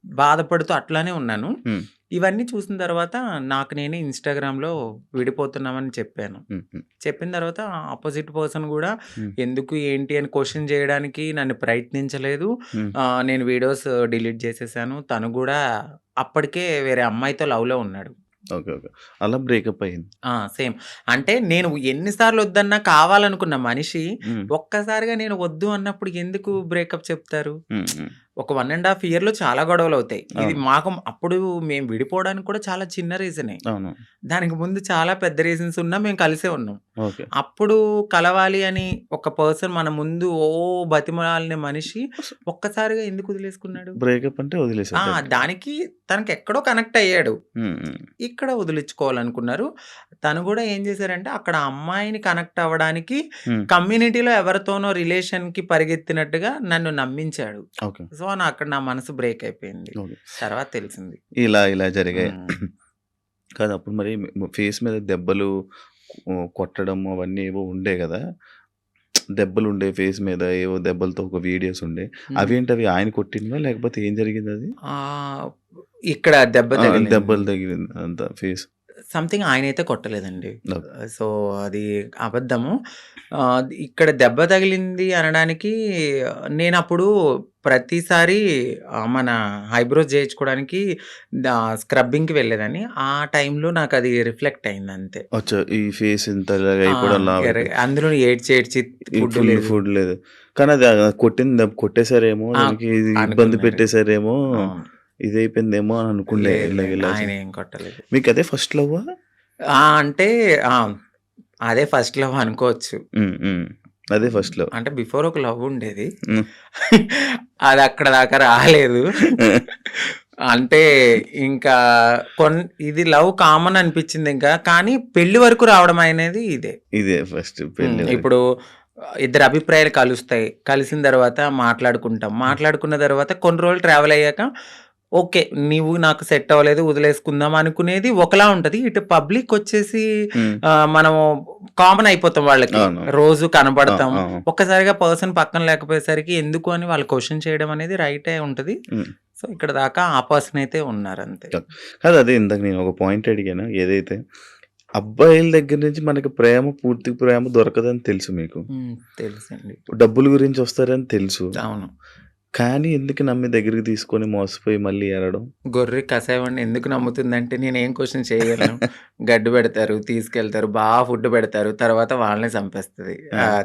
బాధపడుతూ అట్లానే ఉన్నాను. హ్మ్. ఇవన్నీ చూసిన తర్వాత నాకు నేనే ఇన్‌స్టాగ్రామ్‌లో విడిపోతున్నామని చెప్పాను. హ్మ్. హ్మ్. చెప్పిన తర్వాత అపోజిట్ పర్సన్ గూడా హ్మ్. ఎందుకు, ఏంటి అని క్వెషన్ చేయడానికి నన్ను ప్రయత్నించలేదు. హ్మ్. నేను వీడియోస్ డిలీట్ చేసేసాను. తను గూడా అప్పటికే వేరే అమ్మాయితో లవ్‌లో ఉన్నాడు. ఓకే. ఓకే. అలా బ్రేకప్ అయింది. సేమ్. అంటే నేను ఎన్ని సార్లు వద్దన్నా కావాలనుకున్న మనిషి హ్మ్. ఒక్కసారిగా నేను వద్దు అన్నప్పుడు ఎందుకు బ్రేకప్ చెప్తారు? హ్మ్. హ్మ్. ఒక 1 ½ ఇయర్‌లో చాలా గొడవలవుతాయి. ఇది అవును. మాకు అప్పుడు మేము విడిపోవడానికి కూడా చాలా చిన్న రీజనే. అవును. దానికి ముందు చాలా పెద్ద రీజన్స్ ఉన్నా మేము కలిసే ఉన్నాం. ఓకే. అప్పుడు కలవాలి అని ఒక పర్సన్ మన ముందు బతిమలాడిన మనిషి ఒక్కసారిగా ఎందుకు వదిలేసుకున్నాడు? బ్రేకప్ అంటే వదిలేసారు డైరెక్ట్‌గా. దానికి తనకెక్కడో కనెక్ట్ అయ్యాడు. హ్మ్. హ్మ్. ఇక్కడ వదిలించుకోవాలనుకున్నారు. తను గూడా ఏం చేశారంటే అక్కడ అమ్మాయిని కనెక్ట్ అవ్వడానికి హ్మ్. కమ్యూనిటీలో ఎవరితోనో రిలేషన్‌కి పరిగెత్తినట్టుగా నన్ను నమ్మించాడు. ఓకే. సో, అక్కడ నా మనసు బ్రేక్ అయిపోయింది. ఓకే. తర్వాత తెలిసింది. ఇలా జరిగాయి. హ్మ్. కాదు అప్పుడు మరి ఫేస్ మీద దెబ్బలు కొట్టడం అవన్నీ ఏవో ఉండే గదా! దెబ్బలుండే ఫేస్ మీద ఏవో దెబ్బలతో ఒక వీడియోస్ ఉండే. హ్మ్. అవేంటవి ఆయన కొట్టినవా? లేకపోతే ఏం జరిగిందది? ఆహ్, ఇక్కడ దెబ్బ తగిలింది. దెబ్బలు తగిలింది అంతా ఫేస్. సంథింగ్ ఆయనైతే కొట్టలేదండి. ఓకే. సో, అది అబద్ధము. ఇక్కడ దెబ్బ తగిలింది అనడానికి నేనప్పుడు ప్రతిసారి మన ఐబ్రోస్ చేయించుకోవడానికి స్క్రబ్బింగ్‌కి వెళ్ళేదాన్ని. ఆ టైంలో నాకది రిఫ్లెక్ట్ అయిందంతే. అచ్చా! ఈ ఫేస్ ఇంత ఇలాగ అయిపోవడం లావైపోయి అందులో ఏడ్చి ఏడ్చి ఈ ఫుడ్ ఫుల్ లేదు. ఫుడ్ లేదు. కానీ అది కొట్టింది కొట్టేసారేమో, ఆ! దానికి ఇది ఇబ్బంది అనుకున్నారు. పెట్టేసారేమో, అవును. ఇదయిపోయిందేమో అని అనుకునే లేదు ఇలాగ లేదు. ఇలా ఆయన ఏం కొట్టలేదు. మీకదే ఫస్ట్ లవ్వా? అంటే అదే ఫస్ట్ లవ్ అనుకోవచ్చు. అదే ఫస్ట్ లవ్. అంటే బిఫోర్ ఒక లవ్ ఉండేది. హ్మ్. అది అక్కడ దాకా రాలేదు. అంటే ఇంకా ఇది లవ్ కామన్ అనిపించింది ఇంకా. కానీ పెళ్లి వరకు రావడం అనేది ఇదే. ఇదే ఫస్ట్ పెళ్లి వరకు. ఇప్పుడు ఇద్దరు అభిప్రాయాలు కలుస్తాయి. కలిసిన తర్వాత మాట్లాడుకుంటాం. మాట్లాడుకున్న తర్వాత కొన్ని రోజులు ట్రావెల్ అయ్యాక ఓకే. నీవు నాకు సెట్ అవ్వలేదు వదిలేసుకుందాం అనుకునేది ఒకలా ఉంటది. ఇటు పబ్లిక్ వచ్చేసి హ్మ్. మనము కామన్ అయిపోతాం వాళ్ళకి. అవును. రోజు ఆ! కనపడతాం. ఆ! ఒక్కసారిగా పర్సన్ పక్కన లేకపోయేసరికి ఎందుకు అని వాళ్ళు క్వెషన్ చేయడం అనేది రైటే ఉంటది. హ్మ్. సో, ఇక్కడ దాకా ఆ పర్సన్ అయితే ఉన్నారంతే. కాదు అదే ఇందాక నేను ఒక పాయింట్ అడిగాను. ఏదైతే అబ్బాయిల దగ్గర నుంచి మనకి పూర్తి ప్రేమ దొరకదని తెలుసు మీకు. తెలుసండి. డబ్బుల గురించి వస్తారని తెలుసు. అవును. కానీ ఎందుకు నమ్మి దగ్గరికి తీసుకొని మోసపోయి మళ్ళీ ఏడడం? గొర్రె కసాయవాడిని ఎందుకు నమ్ముతుందంటే నేనేం క్వెషన్ చేయగలను. గడ్డి పెడతారు, తీసుకెళ్తారు, ఫుడ్ పెడతారు. తర్వాత వాళ్ళనే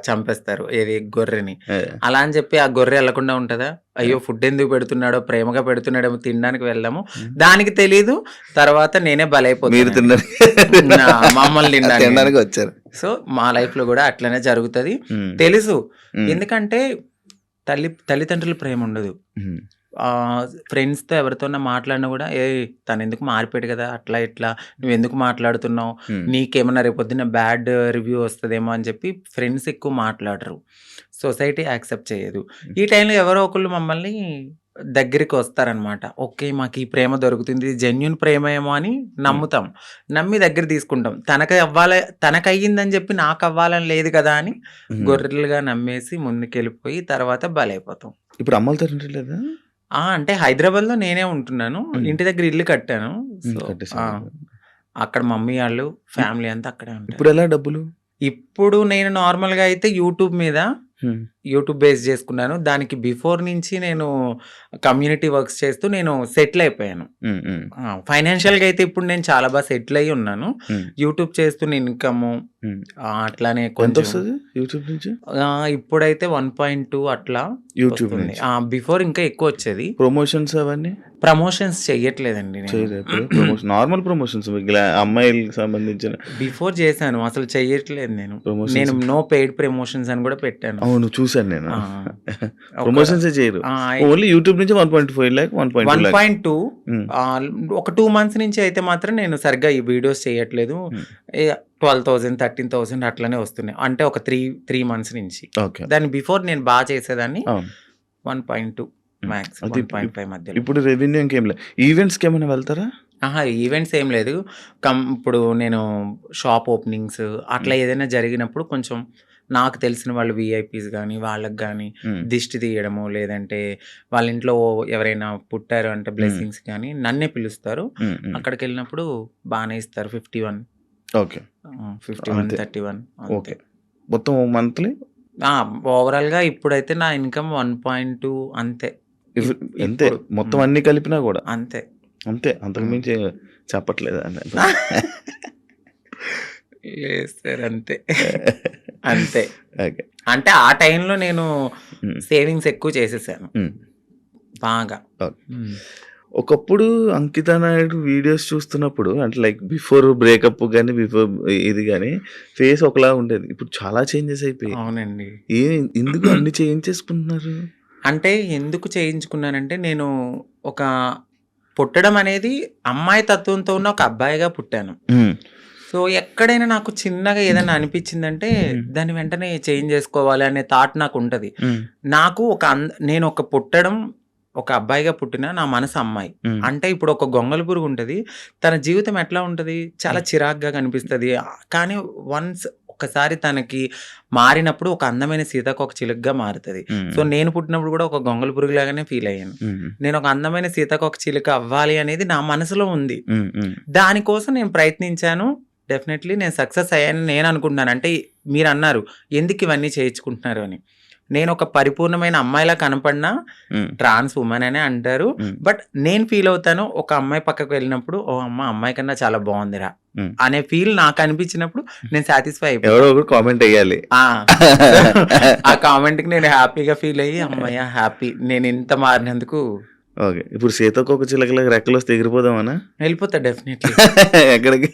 చంపేస్తారు. ఏది గొర్రెని. అలా అని చెప్పి ఆ గొర్రె ఎళ్ళకుండా ఉంటదా? అయ్యో! ఫుడ్ ఎందుకు పెడుతున్నాడో, ప్రేమగా పెడుతున్నాడేమో తినడానికి వెళ్ళాము. దానికి తెలీదు. తర్వాత నేనే మీరు బలైపోతాను. తిన్నారు మమ్మల్ని తినడానికి. తినడానికి వచ్చారు. సో, మా లైఫ్‌లో గూడా అట్లనే జరుగుతది. హ్మ్. తెలుసు. హ్మ్. ఎందుకంటే తల్లిదండ్రుల ప్రేమ ఉండదు. హ్మ్. ఫ్రెండ్స్‌తో ఎవరితోన్నా మాట్లాడినా గూడా తనెందుకు మారిపోయాడు గదా! అట్లా ఇట్లా నువ్వెందుకు మాట్లాడుతున్నావు? హ్మ్. నీకేమన్నా రేపొద్దున్న బ్యాడ్ రివ్యూ వస్తదేమో అని చెప్పి ఫ్రెండ్స్ ఎక్కువ మాట్లాడరు. సొసైటీ యాక్సెప్ట్ చేయదు. ఈ టైంలో ఎవరో ఒకళ్ళు మమ్మల్ని దగ్గరికి వస్తారనమాట. ఓకే. మాకు ఈ ప్రేమ దొరుకుతుంది. జెన్యూన్ ప్రేమ ఏమో అని నమ్ముతాం. నమ్మి దగ్గర తీసుకుంటాం. తనకయ్యిందని చెప్పి నాకవ్వాలని లేదు కదా అని గొర్రెలుగా నమ్మేసి ముందుకెళ్ళిపోయి తర్వాత బలైపోతాం. ఇప్పుడు అమ్మలతో లేదా? అంటే హైదరాబాద్‌లో నేనే ఉంటున్నాను. ఇంటి దగ్గర ఇల్లు కట్టాను. సో, కట్టేసారు. అక్కడ మమ్మీ ఆళ్ళు, ఫ్యామిలీ అంతా అక్కడే ఉంటారు. ఇప్పుడు ఎలా డబ్బులు? ఇప్పుడు నేను నార్మల్‌గా అయితే హ్మ్. యూట్యూబ్ బేస్ చేసుకున్నాను. దానికి బిఫోర్ నుంచి నేను కమ్యూనిటీ వర్క్స్ చేస్తూ నేను సెటిల్ అయిపోయాను. హ్మ్. హ్మ్. ఫైనాన్షియల్‌గా అయితే ఇప్పుడు నేను చాలా బాగా సెటిల్ అయ్యి ఉన్నాను. హ్మ్. యూట్యూబ్ చేస్తున్న ఇన్‌కము హ్మ్. అట్లానే కొంచెం ఎంతొస్తది యూట్యూబ్ నుంచి? ఇప్పుడైతే 1.2 అట్లా యూట్యూబ్ వస్తుంది. నుంచి. బిఫోర్ ఇంకా ఎక్కువొచ్చేది. ప్రమోషన్స్ అవన్నీ? ప్రమోషన్స్ చెయ్యట్లేదండి నేను. చేయరా ఇప్పుడు? నార్మల్ ప్రమోషన్స్ అమ్మాయిలకి సంబంధించిన బిఫోర్ చేశాను. అసలు చెయ్యట్లేదు నేను. ప్రమోషన్స్. నేను నో పెయిడ్ ప్రమోషన్స్ అని కూడా పెట్టాను. అవును చూసాను నేను. ఒక ప్రమోషన్సే చేయరు. ఓన్లీ యూట్యూబ్ నుంచి 1.5 lakh 1.2 lakh. 1.2 హ్మ్. ఒక 2 మంత్స్ నుంచి అయితే మాత్రం నేను సరిగ్గా ఈ వీడియోస్ చేయట్లేదు. 12,000, 13,000 అట్లనే వస్తున్నాయి. అంటే ఒక 3 మంత్స్ నుంచి. ఓకే. దాని బిఫోర్ నేను బాగా చేసేదాన్ని. అవును. 1.2 మ్యాక్స్ అది 1.5 మధ్యలో. ఇప్పుడు రెవెన్యూ ఇంకేం లేదు. ఈవెంట్స్‌కి ఏమైనా వెళ్తారా? ఈవెంట్స్ ఏం లేదు. ఇప్పుడు నేను షాప్ ఓపెనింగ్స్ అట్లా ఏదైనా జరిగినప్పుడు కొంచెం నాకు తెలిసిన వాళ్ళు వీఐపీస్ గానీ, వాళ్ళకి గానీ దిష్టి తీయడము, లేదంటే వాళ్ళ ఇంట్లో ఎవరైనా పుట్టారు అంటే బ్లెస్సింగ్స్ గానీ నన్నే పిలుస్తారు. అక్కడికెళ్ళినప్పుడు బానే ఇస్తారు. 51 ఓకే. 51, అంతే. 31 ఓకే. అంతే. మొత్తం మంత్లీ? ఓవరాల్‌గా ఇప్పుడైతే నా ఇన్‌కమ్ 1.2 అంతే. అంతే. ఇప్పుడు మొత్తం అన్నీ కలిపినా గూడా. అంతే. అంతే. అంతకు మించి చెప్పట్లేదా? లేదు సార్ అంతే. అంతే. ఓకే. అంటే ఆ టైంలో నేను సేవింగ్స్ ఎక్కువ చేసేసాను. బాగా. ఓకే. ఒకప్పుడు అంకిత నాయుడు వీడియోస్ చూస్తున్నప్పుడు అంటే లైక్ బిఫోర్ బ్రేకప్ గాని, బిఫోర్ ఇది గాని ఫేస్ ఒకలా ఉండేది. ఇప్పుడు చాలా చేంజెస్ అయిపోయాయి. అవునండి. ఎందుకు అన్ని చేయించేసుకుంటున్నారు? అంటే ఎందుకు చేయించుకున్నానంటే నేను ఒక పుట్టడం అనేది అమ్మాయి తత్వంతో ఉన్న ఒక అబ్బాయిగా పుట్టాను. సో, ఎక్కడైనా నాకు చిన్నగా ఏదైనా అనిపించిందంటే దాన్ని వెంటనే చేంజ్ చేసుకోవాలి అనే థాట్ నాకుంటది. నాకు నేను పుట్టడం ఒక అబ్బాయిగా పుట్టిన నా మనసు అమ్మాయి. అంటే ఇప్పుడు ఒక గొంగళి పురుగు ఉంటది. తన జీవితం ఎట్లా ఉంటది? చాలా చిరాకుగా కనిపిస్తది. కానీ వన్స్ ఒక్కసారి తనకి మారినప్పుడు ఒక అందమైన సీతాకోక చిలుకగా మారుతది. సో నేను పుట్టినప్పుడు కూడా ఒక గొంగళి పురుగులాగానే ఫీల్ అయ్యాను. నేను ఒక అందమైన సీతాకోక చిలుక అవ్వాలి అనేది నా మనసులో ఉంది. దానికోసం నేను ప్రయత్నించాను. డెఫినెట్లీ నేను సక్సెస్ అయ్యాను నేను అనుకుంటున్నాను. అంటే మీరు అన్నారు ఎందుకు ఇవన్నీ చేయించుకుంటున్నారు అని. నేను ఒక పరిపూర్ణమైన అమ్మాయిలా కనపడినా ట్రాన్స్ ఉమెన్ అనే అంటారు. బట్ నేను ఫీల్ అవుతాను ఒక అమ్మాయి పక్కకు వెళ్ళినప్పుడు ఓ అమ్మాయి కన్నా చాలా బాగుందిరా అనే ఫీల్ నాకు అనిపించినప్పుడు నేను సాటిస్ఫై అయిపోయాను. కామెంట్ అయ్యాలి. ఆ కామెంట్ కి నేను హ్యాపీగా ఫీల్ అయ్యి అమ్మాయి హ్యాపీ నేను ఇంత మారినందుకు. ఓకే, ఇప్పుడు సీతాకోక చిలకలకు రెక్కలు వస్తే ఎగిరిపోదామనా? వెళ్ళిపోతా డెఫినెట్లీ. ఎక్కడికి?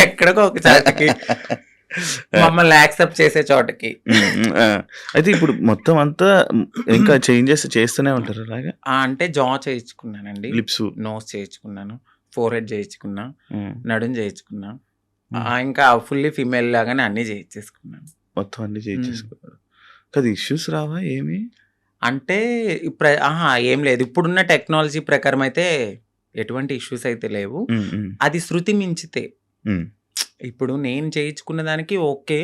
ఎక్కడికో ఒక చోటకి, మమ్మల్ని యాక్సెప్ట్ చేసే చోటకి. అయితే ఇప్పుడు మొత్తం అంతా ఇంకా చేంజెస్ చేస్తూనే ఉంటారు అలాగా? అంటే జా చేయించుకున్నానండి, లిప్స్, నోస్ చేయించుకున్నాను, ఫోర్ హెడ్ చేయించుకున్నా, నడుం చేయించుకున్నా, ఇంకా ఫుల్లీ ఫీమేల్ లాగానే అన్ని చేయించేసుకున్నాను. మొత్తం అన్ని చేయించేసుకున్నారు కదా. ఇష్యూస్ రావా ఏమి? అంటే ఏం లేదు. ఇప్పుడున్న టెక్నాలజీ ప్రకారం అయితే ఎటువంటి ఇష్యూస్ అయితే లేవు. అది శృతి మించితే ఇప్పుడు నేను చేయించుకున్న దానికి ఓకే.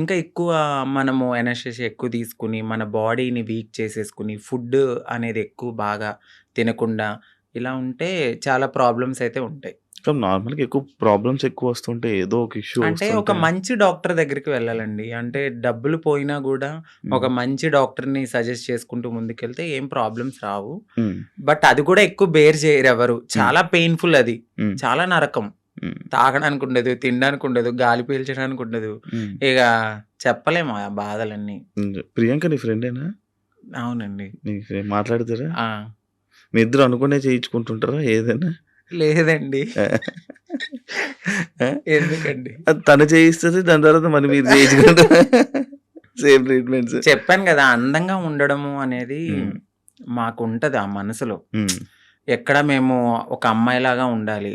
ఇంకా ఎక్కువ మనము ఎనర్జీ ఎక్కువ తీసుకుని మన బాడీని వీక్ చేసేసుకుని ఫుడ్ అనేది ఎక్కువ బాగా తినకుండా ఇలా ఉంటే చాలా ప్రాబ్లమ్స్ అయితే ఉంటాయి. నార్మల్గా ఎక్కువ ప్రాబ్లమ్స్ ఎక్కువ వస్తుంటే ఏదో ఒక ఇష్యూ. అంటే ఒక మంచి డాక్టర్ దగ్గరికి వెళ్ళాలండి. అంటే డబ్బులు పోయినా కూడా ఒక మంచి డాక్టర్ని సజెస్ట్ చేసుకుంటూ ముందుకెళ్తే ఏం ప్రాబ్లమ్స్ రావు. బట్ అది కూడా ఎక్కువ బేర్ చేయరు ఎవరు. చాలా పెయిన్ఫుల్, అది చాలా నరకం. తాగడానికి ఉండదు, తినడానికి ఉండదు, గాలి పీల్చడానికి ఉండదు. ఇక చెప్పలేము ఆ బాధలన్నీ. ప్రియాంక నీ ఫ్రెండేనా? అవునండి. మాట్లాడతారా? మీ ఇద్దరు అనుకునే చేయించుకుంటుంటారా ఏదైనా? లేదండి. ఎందుకండి? తను చేయిస్తుంది, దాని తర్వాత మనం మీరు చేయించుకుంటారు. Same treatments. చెప్పాను కదా, అందంగా ఉండడము అనేది మాకు ఉంటది ఆ మనసులో. ఎక్కడ మేము ఒక అమ్మాయిలాగా ఉండాలి,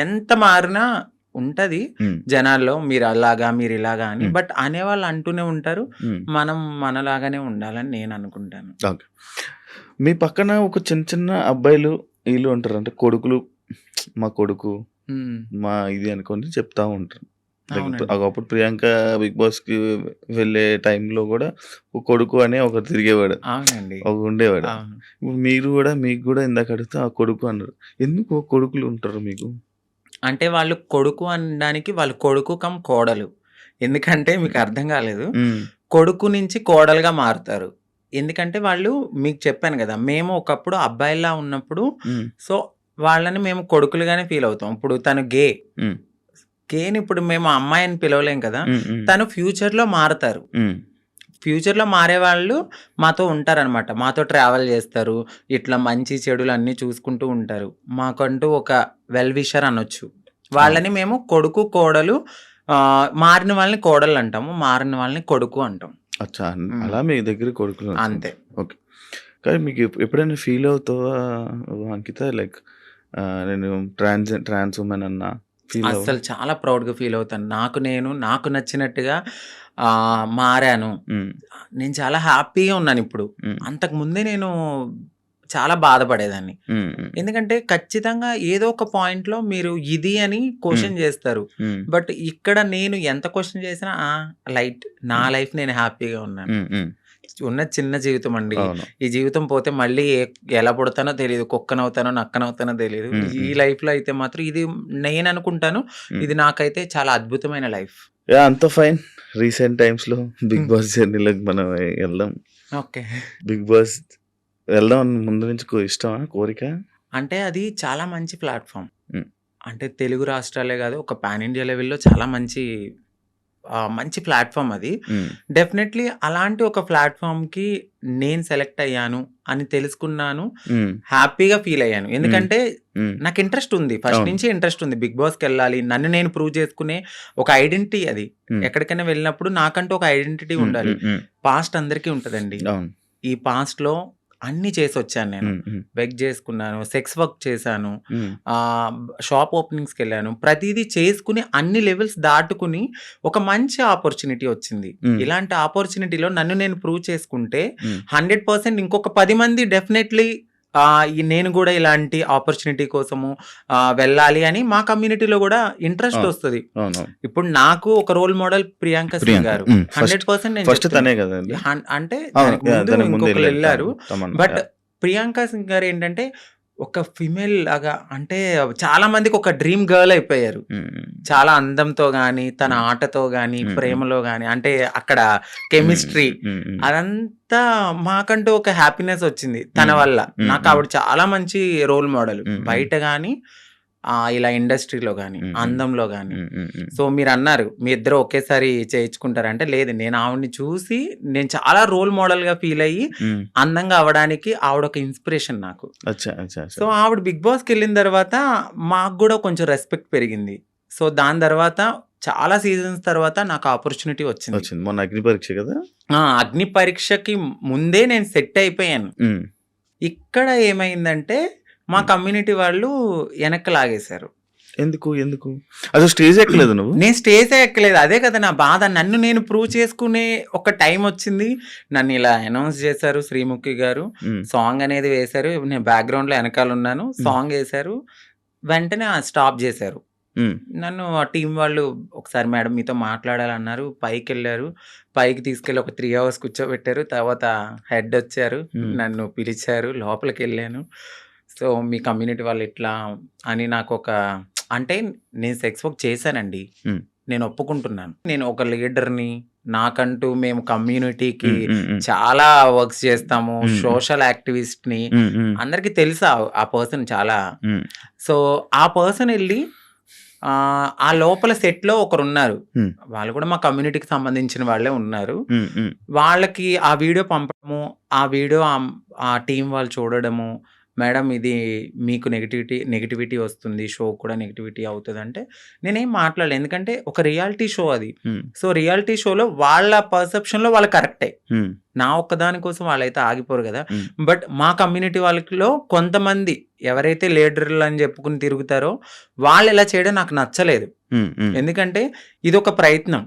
ఎంత మారినా ఉంటది జనాల్లో మీరు అలాగా మీరు ఇలాగా అని. బట్ అనేవాళ్ళు అంటూనే ఉంటారు, మనం మనలాగానే ఉండాలని నేను అనుకుంటాను. మీ పక్కన ఒక చిన్న చిన్న అబ్బాయిలు వీళ్ళు ఉంటారు, అంటే కొడుకులు, మా కొడుకు మా ఇది అనుకొని చెప్తా ఉంటారు. ఒకప్పుడు ప్రియాంక బిగ్ బాస్ కి వెళ్ళే టైంలో కూడా ఒక కొడుకు అనే ఒకరు తిరిగేవాడు, ఒక ఉండేవాడు. ఇప్పుడు మీరు కూడా, మీకు కూడా ఇందాక అడిగితే ఆ కొడుకు అన్నారు. ఎందుకు కొడుకులు ఉంటారు మీకు? అంటే వాళ్ళు కొడుకు అనడానికి వాళ్ళు కొడుకు కమ్ కోడలు. ఎందుకంటే మీకు అర్థం కాలేదు, కొడుకు నుంచి కోడలుగా మారుతారు. ఎందుకంటే వాళ్ళు, మీకు చెప్పాను కదా, మేము ఒకప్పుడు అబ్బాయిలా ఉన్నప్పుడు సో వాళ్ళని మేము కొడుకులుగానే ఫీల్ అవుతాం. ఇప్పుడు తను గేని ఇప్పుడు మేము అమ్మాయి అని పిలవలేం కదా, తను ఫ్యూచర్ లో మారుతారు. ఫ్యూచర్ లో మారే వాళ్ళు మాతో ఉంటారనమాట, మాతో ట్రావెల్ చేస్తారు, ఇట్లా మంచి చెడులు అన్ని చూసుకుంటూ ఉంటారు. మాకంటూ ఒక వెల్ విషర్ అనొచ్చు. వాళ్ళని మేము కొడుకు కోడలు, మారిన వాళ్ళని కోడలు అంటాము, మారిన వాళ్ళని కొడుకు అంటాం. అచ్చా, అలా మీ దగ్గర కొడుకులు అంతే. ఓకే. కానీ మీకు ఎప్పుడైనా ఫీల్ అవుతావా అంకిత, లైక్ నేను ట్రాన్స్ ఉమెన్ అన్నా? అసలు చాలా ప్రౌడ్గా ఫీల్ అవుతాను. నాకు నచ్చినట్టుగా మారాను. నేను చాలా హ్యాపీగా ఉన్నాను ఇప్పుడు. అంతకు ముందే నేను చాలా బాధపడేదాన్ని. ఎందుకంటే ఖచ్చితంగా ఏదో ఒక పాయింట్ లో మీరు ఇది అని క్వశ్చన్ చేస్తారు. బట్ ఇక్కడ నేను ఎంత క్వశ్చన్ చేసినా లైట్, నా లైఫ్ నేను హ్యాపీగా ఉన్నాను. ఉన్న చిన్న జీవితం అండి, ఈ జీవితం పోతే మళ్ళీ ఎలా పుడతానో తెలియదు, కుక్కనవుతానో నక్కనవుతానో తెలియదు. ఈ లైఫ్ లో అయితే మాత్రం ఇది నేను అనుకుంటాను, ఇది నాకైతే చాలా అద్భుతమైన లైఫ్. అంత ఫైన్. రీసెంట్ టైమ్స్ లో బిగ్ బాస్ జర్నీలోకి మనం వెళ్దాం. ఓకే, బిగ్ బాస్ వెళ్దాం ముందు నుంచి ఇష్టమా, కోరిక? అంటే అది చాలా మంచి ప్లాట్ఫామ్. అంటే తెలుగు రాష్ట్రాలే కాదు, ఒక పాన్ ఇండియా లెవెల్లో చాలా మంచి ప్లాట్ఫామ్ అది. డెఫినెట్లీ అలాంటి ఒక ప్లాట్ఫామ్ కి నేను సెలెక్ట్ అయ్యాను అని తెలుసుకున్నాను, హ్యాపీగా ఫీల్ అయ్యాను. ఎందుకంటే నాకు ఇంట్రెస్ట్ ఉంది, ఫస్ట్ నుంచి ఇంట్రెస్ట్ ఉంది, బిగ్ బాస్కి వెళ్ళాలి, నన్ను నేను ప్రూవ్ చేసుకునే ఒక ఐడెంటిటీ. అది ఎక్కడికైనా వెళ్ళినప్పుడు నాకంటూ ఒక ఐడెంటిటీ ఉండాలి. పాస్ట్ అందరికీ ఉంటదండి. ఈ పాస్ట్ లో అన్ని చేసి వచ్చాను నేను. బెగ్ చేసుకున్నాను, సెక్స్ వర్క్ చేశాను, షాప్ ఓపెనింగ్స్కి వెళ్ళాను, ప్రతిదీ చేసుకుని అన్ని లెవెల్స్ దాటుకుని ఒక మంచి ఆపర్చునిటీ వచ్చింది. ఇలాంటి ఆపర్చునిటీలో నన్ను నేను ప్రూవ్ చేసుకుంటే 100% ఇంకొక 10 మంది డెఫినెట్లీ నేను కూడా ఇలాంటి ఆపర్చునిటీ కోసము వెళ్ళాలి అని మా కమ్యూనిటీలో కూడా ఇంట్రెస్ట్ వస్తుంది. ఇప్పుడు నాకు ఒక రోల్ మోడల్ ప్రియాంక సింగ్ గారు 100% నేను ఫస్ట్ చెప్తున్నా. తనే కదండి. అంటే అవును, దానికి ముందు దానికి ముందు ఇంకొకరు వెళ్ళారు. తమన్నా. బట్ ప్రియాంక సింగ్ గారు ఏంటంటే ఒక ఫిమేల్ లాగా, అంటే చాలా మందికి ఒక డ్రీమ్ గర్ల్ అయిపోయారు. చాలా అందంతో గాని, తన ఆటతో గాని, ప్రేమలో గాని, అంటే అక్కడ కెమిస్ట్రీ అదంతా మాకంటూ ఒక హ్యాపీనెస్ వచ్చింది తన వల్ల. నాకు ఆవిడ చాలా మంచి రోల్ మోడల్, బయట గాని ఇలా ఇండస్ట్రీలో గాని, అందంలో గాని. సో మీరు అన్నారు మీ ఇద్దరు ఒకేసారి చేయించుకుంటారంటే, లేదు, నేను ఆవిడని చూసి నేను చాలా రోల్ మోడల్ గా ఫీల్ అయ్యి అందంగా అవడానికి ఆవిడ ఒక ఇన్స్పిరేషన్ నాకు. సో ఆవిడ బిగ్ బాస్ కి వెళ్ళిన తర్వాత మాకు కూడా కొంచెం రెస్పెక్ట్ పెరిగింది. సో దాని తర్వాత చాలా సీజన్స్ తర్వాత నాకు ఆపర్చునిటీ వచ్చింది. మొన్న అగ్ని పరీక్ష కదా. అగ్ని పరీక్షకి ముందే నేను సెట్ అయిపోయాను. ఇక్కడ ఏమైందంటే మా కమ్యూనిటీ వాళ్ళు వెనక్కి లాగేశారు. ఎందుకు అసలు స్టేజ్ ఎక్కలేదు నువ్వు? నేను స్టేజ్ ఎక్కలేదు, అదే కదా నా బాధ. నన్ను నేను ప్రూవ్ చేసుకునే ఒక టైం వచ్చింది. నన్ను ఇలా అనౌన్స్ చేశారు శ్రీముఖి గారు, సాంగ్ అనేది వేశారు, నేను బ్యాక్గ్రౌండ్ లో వెనకాల ఉన్నాను, సాంగ్ వేశారు, వెంటనే స్టాప్ చేశారు నన్ను. ఆ టీం వాళ్ళు ఒకసారి మేడం మీతో మాట్లాడాలన్నారు, పైకి వెళ్ళారు, పైకి తీసుకెళ్ళి ఒక 3 hours కూర్చోబెట్టారు. తర్వాత హెడ్ వచ్చారు, నన్ను పిలిచారు, లోపలికి వెళ్ళాను. సో మీ కమ్యూనిటీ వాళ్ళు ఇట్లా అని నాకు ఒక, అంటే నేను సెక్స్ వర్క్ చేశానండి, నేను ఒప్పుకుంటున్నాను. నేను ఒక లీడర్ని, నాకంటూ మేము కమ్యూనిటీకి చాలా వర్క్స్ చేస్తాము, సోషల్ యాక్టివిస్ట్ ని, అందరికి తెలుసా ఆ పర్సన్ చాలా. సో ఆ పర్సన్ వెళ్ళి ఆ లోపల సెట్ లో ఒకరు ఉన్నారు, వాళ్ళు కూడా మా కమ్యూనిటీకి సంబంధించిన వాళ్ళే ఉన్నారు. వాళ్ళకి ఆ వీడియో పంపడము, ఆ వీడియో ఆ టీం వాళ్ళు చూడడము, మేడం ఇది మీకు నెగిటివిటీ వస్తుంది, షో కూడా నెగిటివిటీ అవుతుంది అంటే నేనేం మాట్లాడలేదు, ఎందుకంటే ఒక రియాలిటీ షో అది. సో రియాలిటీ షోలో వాళ్ళ పర్సెప్షన్ లో వాళ్ళు కరెక్టే, నా ఒక్కదాని కోసం వాళ్ళైతే ఆగిపోరు కదా. బట్ మా కమ్యూనిటీ వాళ్ళలో కొంతమంది ఎవరైతే లీడర్లు అని చెప్పుకుని తిరుగుతారో వాళ్ళు ఇలా చేయడం నాకు నచ్చలేదు. ఎందుకంటే ఇది ఒక ప్రయత్నం,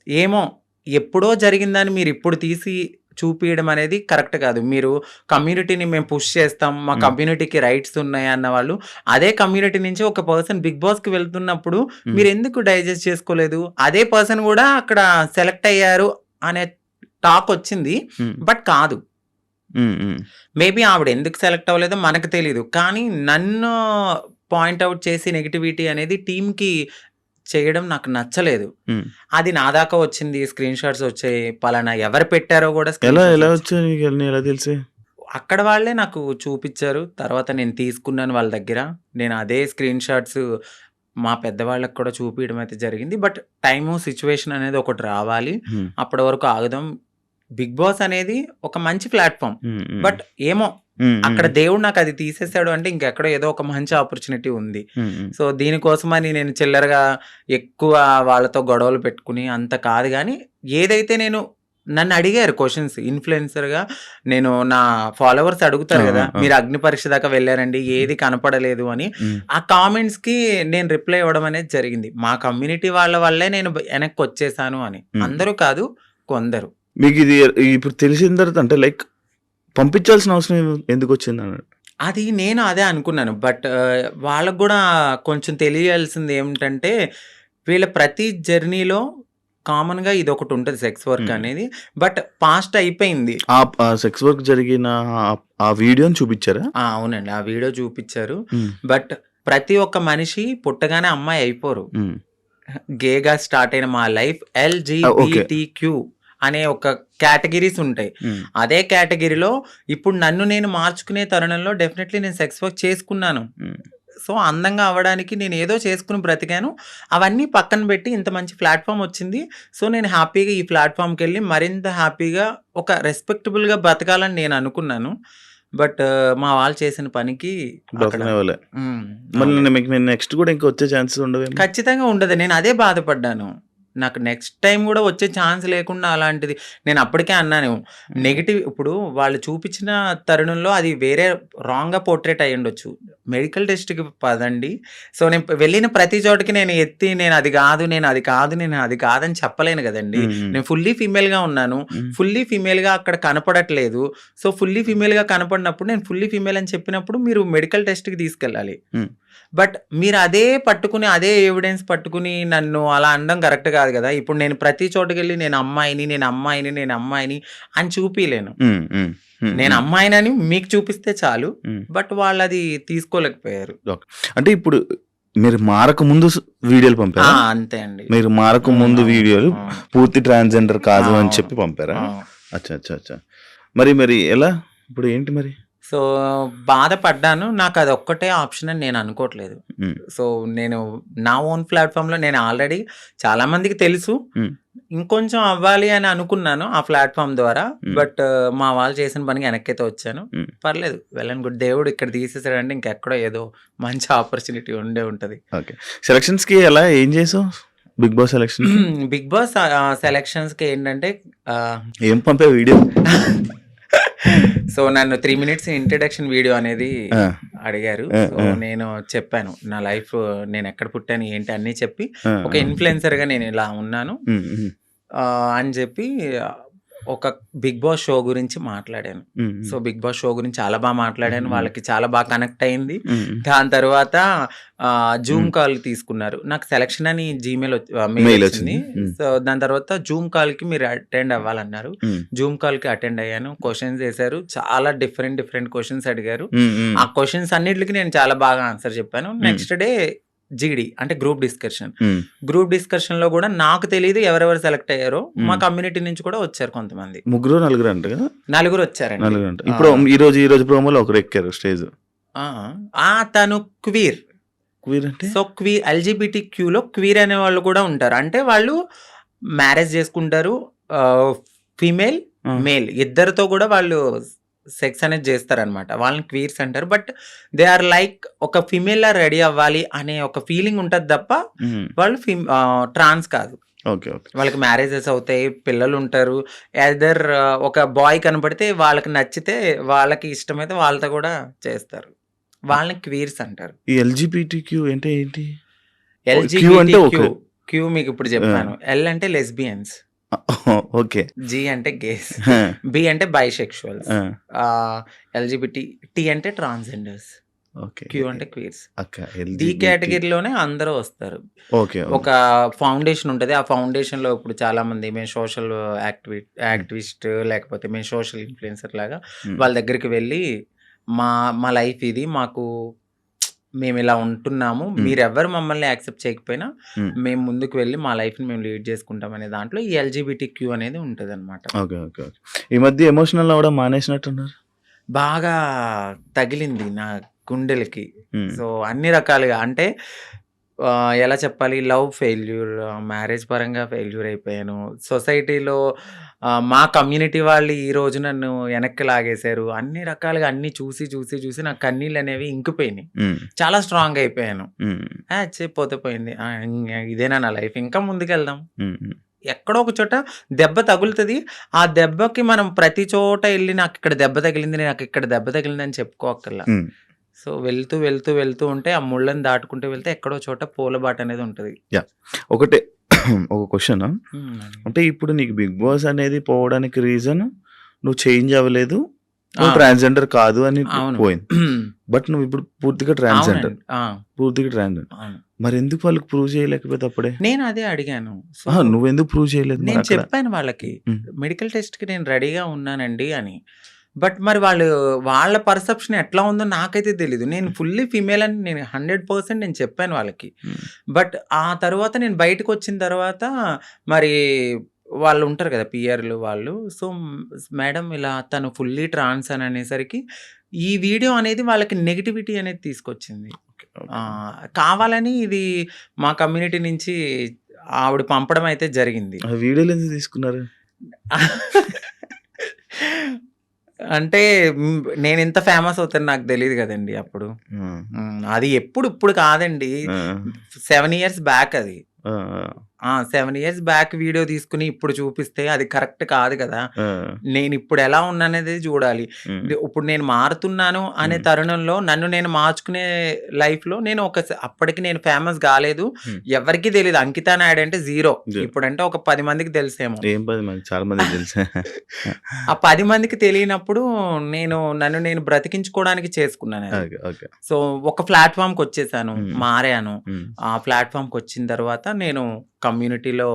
ఏమో ఎప్పుడో జరిగిందని మీరు ఇప్పుడు తీసి చూపించడం అనేది కరెక్ట్ కాదు. మీరు కమ్యూనిటీని మేము పుష్ చేస్తాం, మా కమ్యూనిటీకి రైట్స్ ఉన్నాయి అన్న వాళ్ళు అదే కమ్యూనిటీ నుంచి ఒక పర్సన్ బిగ్ బాస్ కి వెళ్తున్నప్పుడు మీరు ఎందుకు డైజెస్ట్ చేసుకోలేదు? అదే పర్సన్ కూడా అక్కడ సెలెక్ట్ అయ్యారు అనే టాక్ వచ్చింది, బట్ కాదు. మేబీ ఆవిడ ఎందుకు సెలెక్ట్ అవ్వలేదో మనకు తెలీదు, కానీ నన్ను పాయింట్అవుట్ చేసి నెగిటివిటీ అనేది టీంకి చేయడం నాకు నచ్చలేదు. అది నా దాకా వచ్చింది, స్క్రీన్ షాట్స్ వచ్చాయి, పలానా ఎవరు పెట్టారో కూడా తెలిసి అక్కడ వాళ్ళే నాకు చూపించారు. తర్వాత నేను తీసుకున్నాను వాళ్ళ దగ్గర, నేను అదే స్క్రీన్ షాట్స్ మా పెద్దవాళ్ళకి కూడా చూపించడం అయితే జరిగింది. బట్ టైము సిచ్యువేషన్ అనేది ఒకటి రావాలి, అప్పటి వరకు ఆగుదాం. బిగ్ బాస్ అనేది ఒక మంచి ప్లాట్ఫామ్, బట్ ఏమో అక్కడ దేవుడు నాకు అది తీసేసాడు అంటే ఇంకెక్కడో ఏదో ఒక మంచి ఆపర్చునిటీ ఉంది. సో దీనికోసమని నేను చిల్లరగా ఎక్కువ వాళ్ళతో గొడవలు పెట్టుకుని అంత కాదు, కానీ ఏదైతే నేను నన్ను అడిగారు క్వశ్చన్స్ ఇన్ఫ్లుయెన్సర్ గా, నేను నా ఫాలోవర్స్ అడుగుతారు కదా, మీరు అగ్ని పరీక్ష దాకా వెళ్ళారండి, ఏది కనపడలేదు అని, ఆ కామెంట్స్ కి నేను రిప్లై ఇవ్వడం అనేది జరిగింది. మా కమ్యూనిటీ వాళ్ళ వల్లే నేను వెనక్కి వచ్చేసాను అని. అందరూ కాదు, కొందరు. మీకు ఇది ఇప్పుడు తెలిసిన తర్వాత అంటే లైక్ పంపించాల్సిన అవసరం ఎందుకు వచ్చింది అన్నాడు? అది నేను అదే అనుకున్నాను. బట్ వాళ్ళకు కూడా కొంచెం తెలియాల్సింది ఏమిటంటే, వీళ్ళ ప్రతి జర్నీలో కామన్ గా ఇది ఒకటి ఉంటుంది, సెక్స్ వర్క్ అనేది. బట్ పాస్ట్ అయిపోయింది. సెక్స్ వర్క్ జరిగిన ఆ వీడియోని చూపించారా? అవునండి, ఆ వీడియో చూపించారు. బట్ ప్రతి ఒక్క మనిషి పుట్టగానే అమ్మాయి అయిపోరు. గేగా స్టార్ట్ అయిన మా లైఫ్ LGBTQ అనే ఒక కేటగిరీస్ ఉంటాయి. అదే కేటగిరీలో ఇప్పుడు నన్ను నేను మార్చుకునే తరుణంలో డెఫినెట్లీ నేను సెక్స్ వర్క్ చేసుకున్నాను. సో అందంగా అవ్వడానికి నేను ఏదో చేసుకుని బ్రతికాను. అవన్నీ పక్కన పెట్టి ఇంత మంచి ప్లాట్ఫామ్ వచ్చింది. సో నేను హ్యాపీగా ఈ ప్లాట్ఫామ్కి వెళ్ళి మరింత హ్యాపీగా ఒక రెస్పెక్టబుల్గా బ్రతకాలని నేను అనుకున్నాను. బట్ మా వాళ్ళు చేసిన పనికి నెక్స్ట్ కూడా ఇంకా వచ్చే ఛాన్సెస్ ఉండవు? ఖచ్చితంగా ఉండదు. నేను అదే బాధపడ్డాను. నాకు నెక్స్ట్ టైం కూడా వచ్చే ఛాన్స్ లేకుండా అలాంటిది నేను అప్పటికే అన్నాను. నెగిటివ్ ఇప్పుడు వాళ్ళు చూపించిన తరుణంలో అది వేరే రాంగ్గా పోర్ట్రేట్ అయ్యి ఉండొచ్చు. మెడికల్ టెస్ట్‌కి పదండి. సో, నేను వెళ్ళిన ప్రతి చోటకి నేను ఎత్తి నేను అది కాదు, నేను అది కాదు, నేను అది కాదని చెప్పలేను కదండీ. నేను ఫుల్లీ ఫీమేల్‌గా ఉన్నాను. ఫుల్లీ ఫీమేల్‌గా అక్కడ కనపడట్లేదు. సో, ఫుల్లీ ఫీమేల్‌గా కనపడినప్పుడు నేను ఫుల్లీ ఫీమేల్ అని చెప్పినప్పుడు మీరు మెడికల్ టెస్ట్‌కి తీసుకెళ్ళాలి. బట్ మీరు అదే పట్టుకుని, అదే ఎవిడెన్స్ పట్టుకుని నన్ను అలా అనడం కరెక్ట్ కాదు కదా! ఇప్పుడు నేను ప్రతి చోటకెళ్ళి నేను అమ్మాయిని, నేను అమ్మాయిని, నేను అమ్మాయిని అని చూపియలేను. నేను అమ్మాయినని మీకు చూపిస్తే చాలు. బట్ వాళ్ళది తీసుకోలేకపోయారు. ఓకే. అంటే ఇప్పుడు మీరు మారక ముందు వీడియోలు పంపారా? అంతే అండి. మీరు మారక ముందు వీడియోలు పూర్తి ట్రాన్స్జెండర్ కాదు అని చెప్పి పంపారా? ఆ. అచ్చా. మరి ఎలా? ఇప్పుడు ఏంటి మరి? సో, బాధపడ్డాను. నాకు అదొక్కటే ఆప్షన్ అని నేను అనుకోవట్లేదు. సో, నేను నా ఓన్ ప్లాట్‌ఫామ్‌లో నేను ఆల్రెడీ చాలా మందికి తెలుసు. ఇంకొంచెం అవ్వాలి అని అనుకున్నాను ఆ ప్లాట్‌ఫామ్ ద్వారా. బట్ మా వాళ్ళు చేసిన పనికి వెనక్కైతే వచ్చాను. పర్లేదు. Well and good. దేవుడు ఇక్కడ తీసేసాడంటే ఇంకెక్కడో ఏదో మంచి ఆపర్చునిటీ ఉండే ఉంటది. ఓకే. సెలక్షన్స్‌కి ఎలా ఏం చేసావు? Bigg Boss selection. Bigg Boss సెలక్షన్స్‌కి ఏంటంటే ఏం పంపే వీడియో? సో, నన్ను 3 మినిట్స్ ఇంట్రడక్షన్ వీడియో అనేది అడిగారు. సో, నేను చెప్పాను నా లైఫ్, నేను ఎక్కడ పుట్టాను ఏంటి అన్నీ చెప్పి ఒక ఇన్‌ఫ్లుయెన్సర్‌గా నేను ఇలా ఉన్నాను అని చెప్పి ఒక బిగ్ బాస్ షో గురించి మాట్లాడాను. సో, బిగ్ బాస్ షో గురించి చాలా బాగా మాట్లాడాను. వాళ్ళకి చాలా బాగా కనెక్ట్ అయింది. దాని తర్వాత జూమ్ కాల్ తీసుకున్నారు. నాకు సెలక్షన్ అని జీమెయిల్ మెయిల్ వచ్చింది. సో, దాని తర్వాత జూమ్ కాల్‌కి మీరు అటెండ్ అవ్వాలన్నారు. జూమ్ కాల్‌కి అటెండ్ అయ్యాను. క్వశ్చన్స్ వేశారు. చాలా డిఫరెంట్ క్వశ్చన్స్ అడిగారు. ఆ క్వశ్చన్స్ అన్నిటికి నేను చాలా బాగా ఆన్సర్ చెప్పాను. నెక్స్ట్ డే జీడీ అంటే గ్రూప్ డిస్కషన్ లో కూడా నాకు తెలియదు ఎవరెవరు సెలెక్ట్ అయ్యారో. మా కమ్యూనిటీ నుంచి కూడా వచ్చారు కొంతమంది. 3-4 అంట కదా? 4 వచ్చారండి. ఇప్పుడు ఈ రోజు ప్రోమోలో ఒకరు ఎక్కారు స్టేజ్. తను క్వీర్ అంటే సో క్వీర్ LGBTQ లో క్వీర్ అనే వాళ్ళు కూడా ఉంటారు. అంటే వాళ్ళు మ్యారేజ్ చేసుకుంటారు. ఫీమేల్ మేల్ ఇద్దరితో కూడా వాళ్ళు సెక్స్ అనేది చేస్తారనమాట. వాళ్ళని క్వీర్స్ అంటారు. బట్ దే ఆర్ లైక్ ఒక ఫీమేల్ లా రెడీ అవ్వాలి అనే ఒక ఫీలింగ్ ఉంటుంది తప్ప వాళ్ళు ట్రాన్స్ కాదు. వాళ్ళకి మ్యారేజెస్ అవుతాయి, పిల్లలు ఉంటారు. ఎదర్ ఒక బాయ్ కనపడితే వాళ్ళకి నచ్చితే, వాళ్ళకి ఇష్టమైతే వాళ్ళతో కూడా చేస్తారు. వాళ్ళని క్వీర్స్ అంటారు. ఈ LGBTQ అంటే ఏంటి? Q మీకు ఇప్పుడు చెప్పాను. L అంటే లెస్బియన్స్, ఓకే. G అంటే గేస్, B అంటే బైసెక్షువల్స్, LGBT, T అంటే ట్రాన్స్జెండర్స్, Q అంటే క్వీర్స్. D కేటగిరీలోనే అందరూ వస్తారు. ఒక ఫౌండేషన్ ఉంటుంది. ఆ ఫౌండేషన్ లో ఇప్పుడు చాలా మంది మేము సోషల్ యాక్టివిస్ట్ లేకపోతే మేము సోషల్ ఇన్ఫ్లుయెన్సర్ లాగా వాళ్ళ దగ్గరికి వెళ్ళి మా లైఫ్ ఇది, మేము ఇలా ఉంటున్నాము, మీరెవ్వరు మమ్మల్ని యాక్సెప్ట్ చేయకపోయినా మేము ముందుకు వెళ్ళి మా లైఫ్ని మేము లీడ్ చేసుకుంటాం అనే దాంట్లో ఈ LGBTQ అనేది ఉంటుంది అనమాట. ఈ మధ్య ఎమోషనల్ అవ్వడం మానేసినట్టున్నారు. బాగా తగిలింది నా గుండెలకి. సో అన్ని రకాలుగా అంటే ఎలా చెప్పాలి, లవ్ ఫెయిల్యూర్, మ్యారేజ్ పరంగా ఫెయిల్యూర్ అయిపోయాను. సొసైటీలో మా కమ్యూనిటీ వాళ్ళు ఈ రోజు నన్ను వెనక్కి లాగేశారు. అన్ని రకాలుగా అన్ని చూసి నా కన్నీళ్ళు అనేవి ఇంకిపోయినాయి. చాలా స్ట్రాంగ్ అయిపోయాను. పోతే పోయింది, ఇదేనా నా లైఫ్, ఇంకా ముందుకెళ్దాం. ఎక్కడో ఒక చోట దెబ్బ తగులుతుంది. ఆ దెబ్బకి మనం ప్రతి చోట వెళ్ళి నాకు ఇక్కడ దెబ్బ తగిలింది అని చెప్పుకోక్కర్లా. సో వెళ్తూ ఉంటే ఆ ముళ్ళని దాటుకుంటూ వెళ్తే ఎక్కడో చోట పూలబాట అనేది ఉంటుంది. ఒకటే ఒక క్వశ్చన్, అంటే ఇప్పుడు నీకు బిగ్ బాస్ అనేది పోవడానికి రీజన్ నువ్వు చేంజ్ అవ్వలేదు, నువ్వు ట్రాన్స్జెండర్ కాదు అని పోయింది. బట్ నువ్వు ఇప్పుడు పూర్తిగా ట్రాన్స్జెండర్. మరి ఎందుకు వాళ్ళకి ప్రూవ్ చేయలేకపోతే అప్పుడే? నేను అదే అడిగాను. నువ్వెందుకు ప్రూవ్ చేయలేదు? నేను చెప్పాను వాళ్ళకి మెడికల్ టెస్ట్ కి నేను రెడీగా ఉన్నానండి అని. బట్ మరి వాళ్ళ పర్సెప్షన్ ఎట్లా ఉందో నాకైతే తెలీదు. నేను ఫుల్లీ ఫీమేల్ అని నేను 100% నేను చెప్పాను వాళ్ళకి. బట్ ఆ తర్వాత నేను బయటకు వచ్చిన తర్వాత మరి వాళ్ళు ఉంటారు కదా పిఆర్లు వాళ్ళు. సో మేడం ఇలా తను ఫుల్లీ ట్రాన్స్ అని అనేసరికి ఈ వీడియో అనేది వాళ్ళకి నెగిటివిటీ అనేది తీసుకొచ్చింది. కావాలని ఇది మా కమ్యూనిటీ నుంచి ఆవిడ పంపడం అయితే జరిగింది. వీడియోలు ఎందుకు తీసుకున్నారు? అంటే నేను ఇంత ఫేమస్ అవుతాను నాకు తెలియదు కదండి అప్పుడు. అది ఇప్పుడు కాదండి, 7 years బ్యాక్ అది. 7 ఇయర్స్ బ్యాక్ వీడియో తీసుకుని ఇప్పుడు చూపిస్తే అది కరెక్ట్ కాదు కదా! ఆ! నేను ఇప్పుడు ఎలా ఉన్నాననేది చూడాలి. హ్మ్. ఇప్పుడు నేను మారుతున్నాను అనే తరుణంలో నన్ను నేను మార్చుకునే లైఫ్‌లో నేను అప్పటికి నేను ఫేమస్ కాలేదు. హ్మ్. ఎవరికీ తెలీదు. అంకితా నాయుడు అంటే జీరో. జీరో. ఇప్పుడంటే ఒక 10 మందికి తెలుసేమో. ఏం 10 మంది చాలా మందికి తెలుసు. ఆ 10 మందికి తెలియనప్పుడు నన్ను నేను బ్రతికించుకోవడానికి చేసుకున్నానది. ఓకే. ఓకే. సో, ఒక ప్లాట్‌ఫార్మ్‌కొచ్చేసాను. హ్మ్. మారాను. హ్మ్. ఆ ప్లాట్‌ఫార్మ్‌కొచ్చిన తర్వాత నేను కమ్యూనిటీలో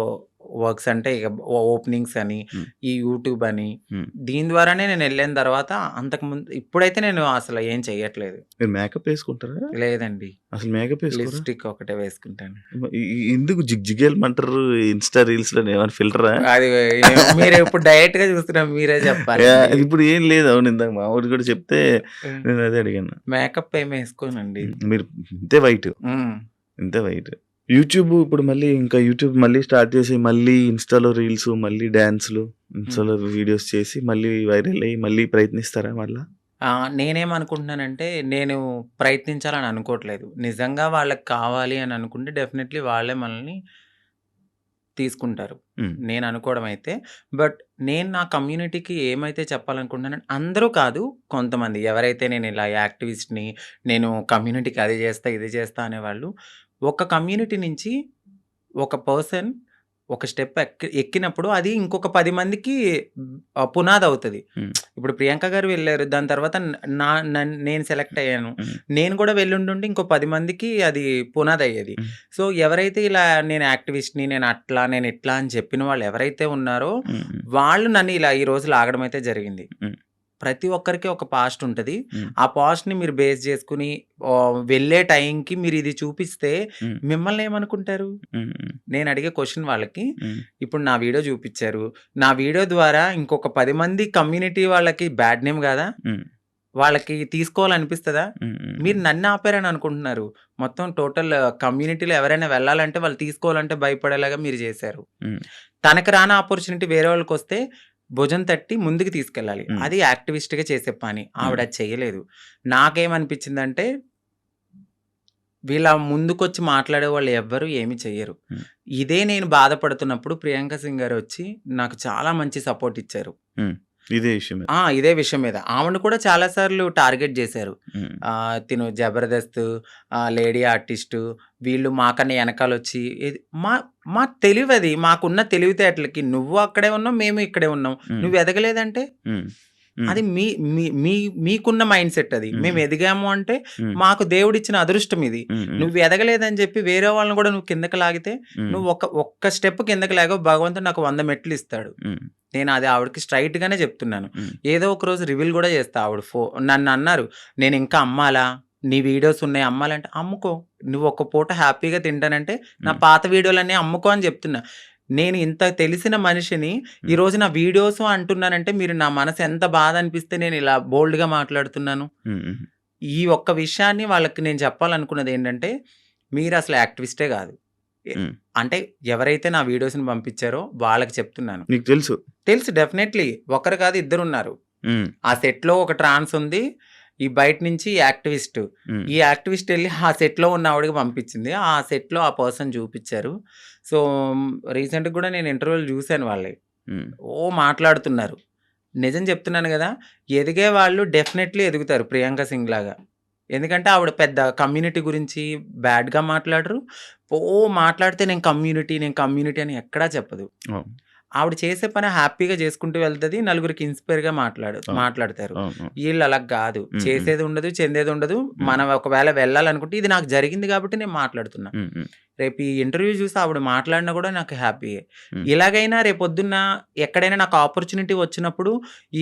వర్క్స్ అంటే ఇక ఓపెనింగ్స్ అని, హ్మ్. ఈ యూట్యూబ్ అని, హ్మ్. దీని ద్వారానే నేనెళ్ళిన తర్వాత అంతకుముందు ఇప్పుడైతే నేను అసలు ఏం చెయ్యట్లేదు. మీరు మేకప్ ఏసుకుంటారా? లేదండి. అసలు మేకప్ ఏసుకోరా? లిప్‌స్టిక్ ఒకటే వేసుకుంటాను. ఎందుకు జిగేలమంటారు ఇన్‌స్టా రీల్స్‌లోని ఏమైనా ఫిల్టరా? అది మీరు ఇప్పుడు డైరెక్ట్‌గా చూస్తున్నారు. మీరే చెప్పాలండి. ఇప్పుడు ఏం లేదు. అవును ఇందాక మా వాడు కూడా చెప్తే హ్మ్. నేను అదే అడిగాను. మేకప్ ఏమి వేసుకోనండి. మీరు ఇంతే వైట్. హ్మ్. ఇంతే వైట్. యూట్యూబ్ ఇప్పుడు మళ్ళీ ఇంకా యూట్యూబ్ మళ్ళీ స్టార్ట్ చేసి మళ్ళీ ఇన్‌స్టాలో రీల్స్, మళ్ళీ డాన్స్‌లు, ఇన్‌స్టాలో వీడియోస్ చేసి మళ్ళీ వైరల్ అయ్యి మళ్ళీ ప్రయత్నిస్తారా మళ్ళా? నేనేమనుకుంటున్నానంటే నేను ప్రయత్నించాలని అనుకోవట్లేదు. నిజంగా వాళ్ళకి కావాలి అని అనుకుంటే డెఫినెట్‌లీ వాళ్ళే మనల్ని తీసుకుంటారు. హ్మ్. నేను అనుకోవడం అయితే. బట్ నేను నా కమ్యూనిటీకి ఏమైతే చెప్పాలనుకుంటున్నానో అందరూ కాదు, కొంతమంది ఎవరైతే నేను ఇలా యాక్టివిస్ట్‌ని, నేను కమ్యూనిటీకి అది చేస్తా, ఇది చేస్తా అనేవాళ్ళు ఒక కమ్యూనిటీ నుంచి ఒక పర్సన్ ఒక స్టెప్ ఎక్కినప్పుడు అది ఇంకొక 10 మందికి పునాదవుతది. హ్మ్. ఇప్పుడు ప్రియాంక గారు వెళ్లారు. దాని తర్వాత నేను సెలెక్ట్ అయ్యాను. హ్మ్. నేను కూడా వెళ్ళుండుంటే ఇంకో 10 మందికి అది పునాదయ్యేది. హ్మ్. సో, ఎవరైతే ఇలా నేను యాక్టివిస్ట్‌ని, నేను అట్లా, నేను ఇట్లా అని చెప్పిన వాళ్ళు ఎవరైతే ఉన్నారో హ్మ్. వాళ్ళు నన్ను ఇలా ఈ రోజు లాగడం అయితే జరిగింది. హ్మ్. ప్రతి ఒక్కరికి ఒక పాస్ట్ ఉంటది. హ్మ్. ఆ పాస్ట్‌ని మీరు బేస్ చేసుకొని వెళ్ళే టైంకి మీరు ఇది చూపిస్తే హ్మ్. మిమ్మల్ని ఏమనుకుంటారు? హ్మ్. నేను అడిగే క్వెషన్ వాళ్ళకి, హ్మ్. ఇప్పుడు నా వీడియో చూపిచ్చారు. నా వీడియో ద్వారా ఇంకొక 10 మంది కమ్యూనిటీ వాళ్ళకి బ్యాడ్ నేమ్ కాదా? హ్మ్. వాళ్ళకి తీసుకోవాలనిపిస్తదా? హ్మ్. మీరు నన్ను ఆపారని అనుకుంటున్నారు. మొత్తం టోటల్ కమ్యూనిటీలో ఎవరైనా వెళ్ళాలంటే వాళ్ళు తీసుకోవాలంటే భయపడేలాగా మీరు చేశారు. హ్మ్. తనకు రాని ఆపర్చునిటీ వేరే వాళ్ళకొస్తే భుజం తట్టి ముందుకు తీసుకెళ్ళాలి. హ్మ్. అది యాక్టివిస్ట్‌గా చేసే పని. ఆవిడ అది చెయ్యలేదు. నాకేమనిపించిందంటే వీళ్ళ ముందుకొచ్చి మాట్లాడేవాళ్ళు ఎవ్వరు ఏమి చెయ్యరు. హ్మ్. ఇదే నేను బాధపడుతున్నప్పుడు ప్రియాంక సింగ్ గారొచ్చి నాకు చాలా మంచి సపోర్ట్ ఇచ్చారు. హ్మ్. ఇదే విషయమే. ఇదే విషయం మీద. ఆమెను కూడా చాలా సార్లు టార్గెట్ జేశారు. హ్మ్. తిను 'జబర్దస్త్', లేడీ ఆర్టిస్టు వీళ్ళు మాకన్నా ఎనకాలొచ్చి మా మా తెలివది. మాకున్న తెలివితేటలకి నువ్వు అక్కడే ఉన్నావు, మేము ఇక్కడే ఉన్నాం. హ్మ్. నువ్వు ఎదగలేదంటే? హ్మ్. హ్మ్. అది మీ మీ మీ మీకున్న మైండ్‌సెట్ అది. హ్మ్. మేము ఎదిగాము అంటే హ్మ్. మాకు దేవుడిచ్చిన అదృష్టం ఇది. హ్మ్. హ్మ్. నువ్వు ఎదగలేదని చెప్పి వేరే వాళ్ళని కూడా నువ్వు కిందకి లాగితే హ్మ్. నువ్వు ఒక్క స్టెప్ కిందకి లాగావు భగవంతుడు నాకు 100 మెట్లు ఇస్తాడు. హ్మ్. నేను అది ఆవిడకి స్ట్రెయిట్‌గానే చెప్తున్నాను. హ్మ్. ఏదో ఒక రోజు రివీల్ కూడా చేస్తా. ఆవిడ నన్నన్నారు, "నేను ఇంకా అమ్మాలా? నీ వీడియోస్ ఉన్నాయి అమ్మాలంటే" అమ్ముకో. నువ్వు ఒక్క పూట హ్యాపీగా తింటానంటే నా హ్మ్. పాత వీడియోలన్నీ అమ్ముకో అని చెప్తున్నా. నేను ఇంత తెలిసిన మనిషిని ఈరోజు నా వీడియోస్ అంటున్నానంటే మీరు నా మనసు ఎంత బాధ అనిపిస్తే నేను ఇలా బోల్డ్‌గా మాట్లాడుతున్నాను. హ్మ్. హ్మ్. ఈ ఒక్క విషయాన్ని వాళ్ళకి నేను చెప్పాలనుకున్నది ఏంటంటే, మీరసలు యాక్టివిస్టే కాదు. ఎ హ్మ్. అంటే ఎవరైతే నా వీడియోస్‌ని పంపించారో వాళ్ళకి చెప్తున్నాను. నీకు తెలుసు. తెలుసు డెఫినెట్‌లీ. ఒకరు కాదు ఇద్దరున్నారు. హ్మ్. ఆ సెట్‌లో ఒక ట్రాన్స్ ఉంది. ఈ బయట నుంచి యాక్టివిస్ట్. హ్మ్. ఈ యాక్టివిస్ట్ ఎళ్లి ఆ సెట్‌లో ఉన్న ఆవిడకి పంపించింది. ఆ సెట్‌లో ఆ పర్సన్ చూపిచ్చారు. సో, రీసెంట్‌గా కూడా నేను ఇంటర్వ్యూలు చూసాను వాళ్ళయి. హ్మ్. మాట్లాడుతున్నారు. నిజం చెప్తున్నాను గదా! ఎదిగే వాళ్ళు డెఫినెట్‌లీ ఎదుగుతారు ప్రియాంక సింగ్ లాగా. ఎందుకంటే ఆవిడ పెద్ద కమ్యూనిటీ గురించి బ్యాడ్‌గా మాట్లాడరు. మాట్లాడితే నేను కమ్యూనిటీ అని ఎక్కడా చెప్పదు. అవును. ఆవిడ చేసే పని హ్యాపీగా చేసుకుంటూ వెళ్తది. నలుగురికి ఇన్‌స్పైర్‌గా అవును. మాట్లాడతారు. అవును. ఈళ్ళు అలా గాదు. హ్మ్. హ్మ్. చేసేది ఉండదు, చెందేది ఉండదు. హ్మ్. మనం ఒకవేళ వెళ్ళాలనుకుంటే ఇది నాకు జరిగింది కాబట్టి నేను మాట్లాడుతున్నా. హ్మ్. హ్మ్. రేపు ఈ ఇంటర్వ్యూ చూసి ఆవిడ మాట్లాడినా కూడా నాకు హ్యాపీయే. హ్మ్. ఇలాగైనా రేపొద్దున్న ఎక్కడైనా నాకు ఆపర్చునిటీ వచ్చినప్పుడు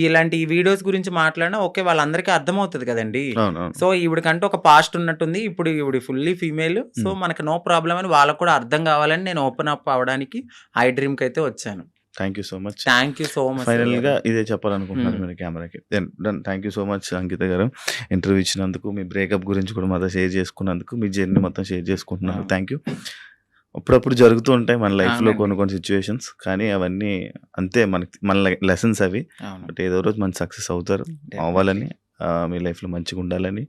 ఇలాంటి ఈ వీడియోస్ గురించి మాట్లాడినా ఓకే. వాళ్ళందరికీ అర్థమవుతది కదండీ! అవునవును. సో, ఈవిడకంటూ ఒక పాస్ట్ ఉన్నట్టుంది. ఇప్పుడు ఈవిడ ఫుల్లీ ఫీమేల్. సో, హ్మ్. మనకు నో ప్రాబ్లమ్ అని వాళ్ళకి కూడా అర్థం కావాలని నేను ఓపెన్ అప్ అవ్వడానికి ఐ డ్రీమ్‌కైతే వచ్చాను. Thank you so much. Thank you so much ఫైనల్‌గా గారు. ఇదే చెప్పాలనుకుంటున్నారు హ్మ్. మీరు కెమెరాకి. Done. Thank you so much Ankita గారు. ఇంటర్వ్యూ ఇచ్చినందుకు, మీ బ్రేకప్ గురించి కూడా మాతో షేర్ చేసుకున్నందుకు, మీ జర్నీ మొత్తం షేర్ చేసుకుంటున్నారు. అవును. Thank you. అప్పుడప్పుడు జరుగుతూ ఉంటాయి మన లైఫ్‌లో అవునండి. కొన్ని సిట్యుయేషన్స్. కానీ అవన్నీ అంతే మన లెసన్స్ అవి. అవును. బట్ ఏదో రోజు సక్సెస్ అవుతారు. డెఫినెట్‌లీ. అవ్వాలని మీ లైఫ్‌లో మంచిగుండాలని,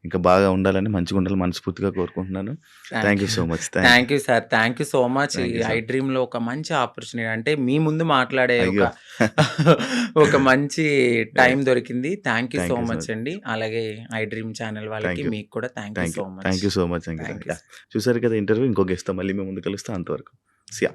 ఇంకా బాగా ఉండాలని, మంచిగుండాలని మనస్ఫూర్తిగా కోరుకుంటున్నాను. Thank you so much. Thank you sir. Thank you so much. ఈ థ్యాంక్ యూ ఐ సార్. డ్రీమ్‌లో ఒక మంచి ఆపర్చునిటీ అంటే మీ ముందు మాట్లాడే అయ్యో! ఒక మంచి టైం రైట్. దొరికింది. Thank you thank so you so much much. అండి. అలాగే ఐ డ్రీమ్ ఛానల్ వాళ్ళకి థ్యాంక్ యూ. మీకు కూడా thank you thank you. So much. Thank you so much Ankita. Thank you. చూసారు కదా ఇంటర్వ్యూ. ఇంకో గెస్ట్‌తో మళ్ళీ మీ ముందు కలుస్తా. అంతవరకు. సియా.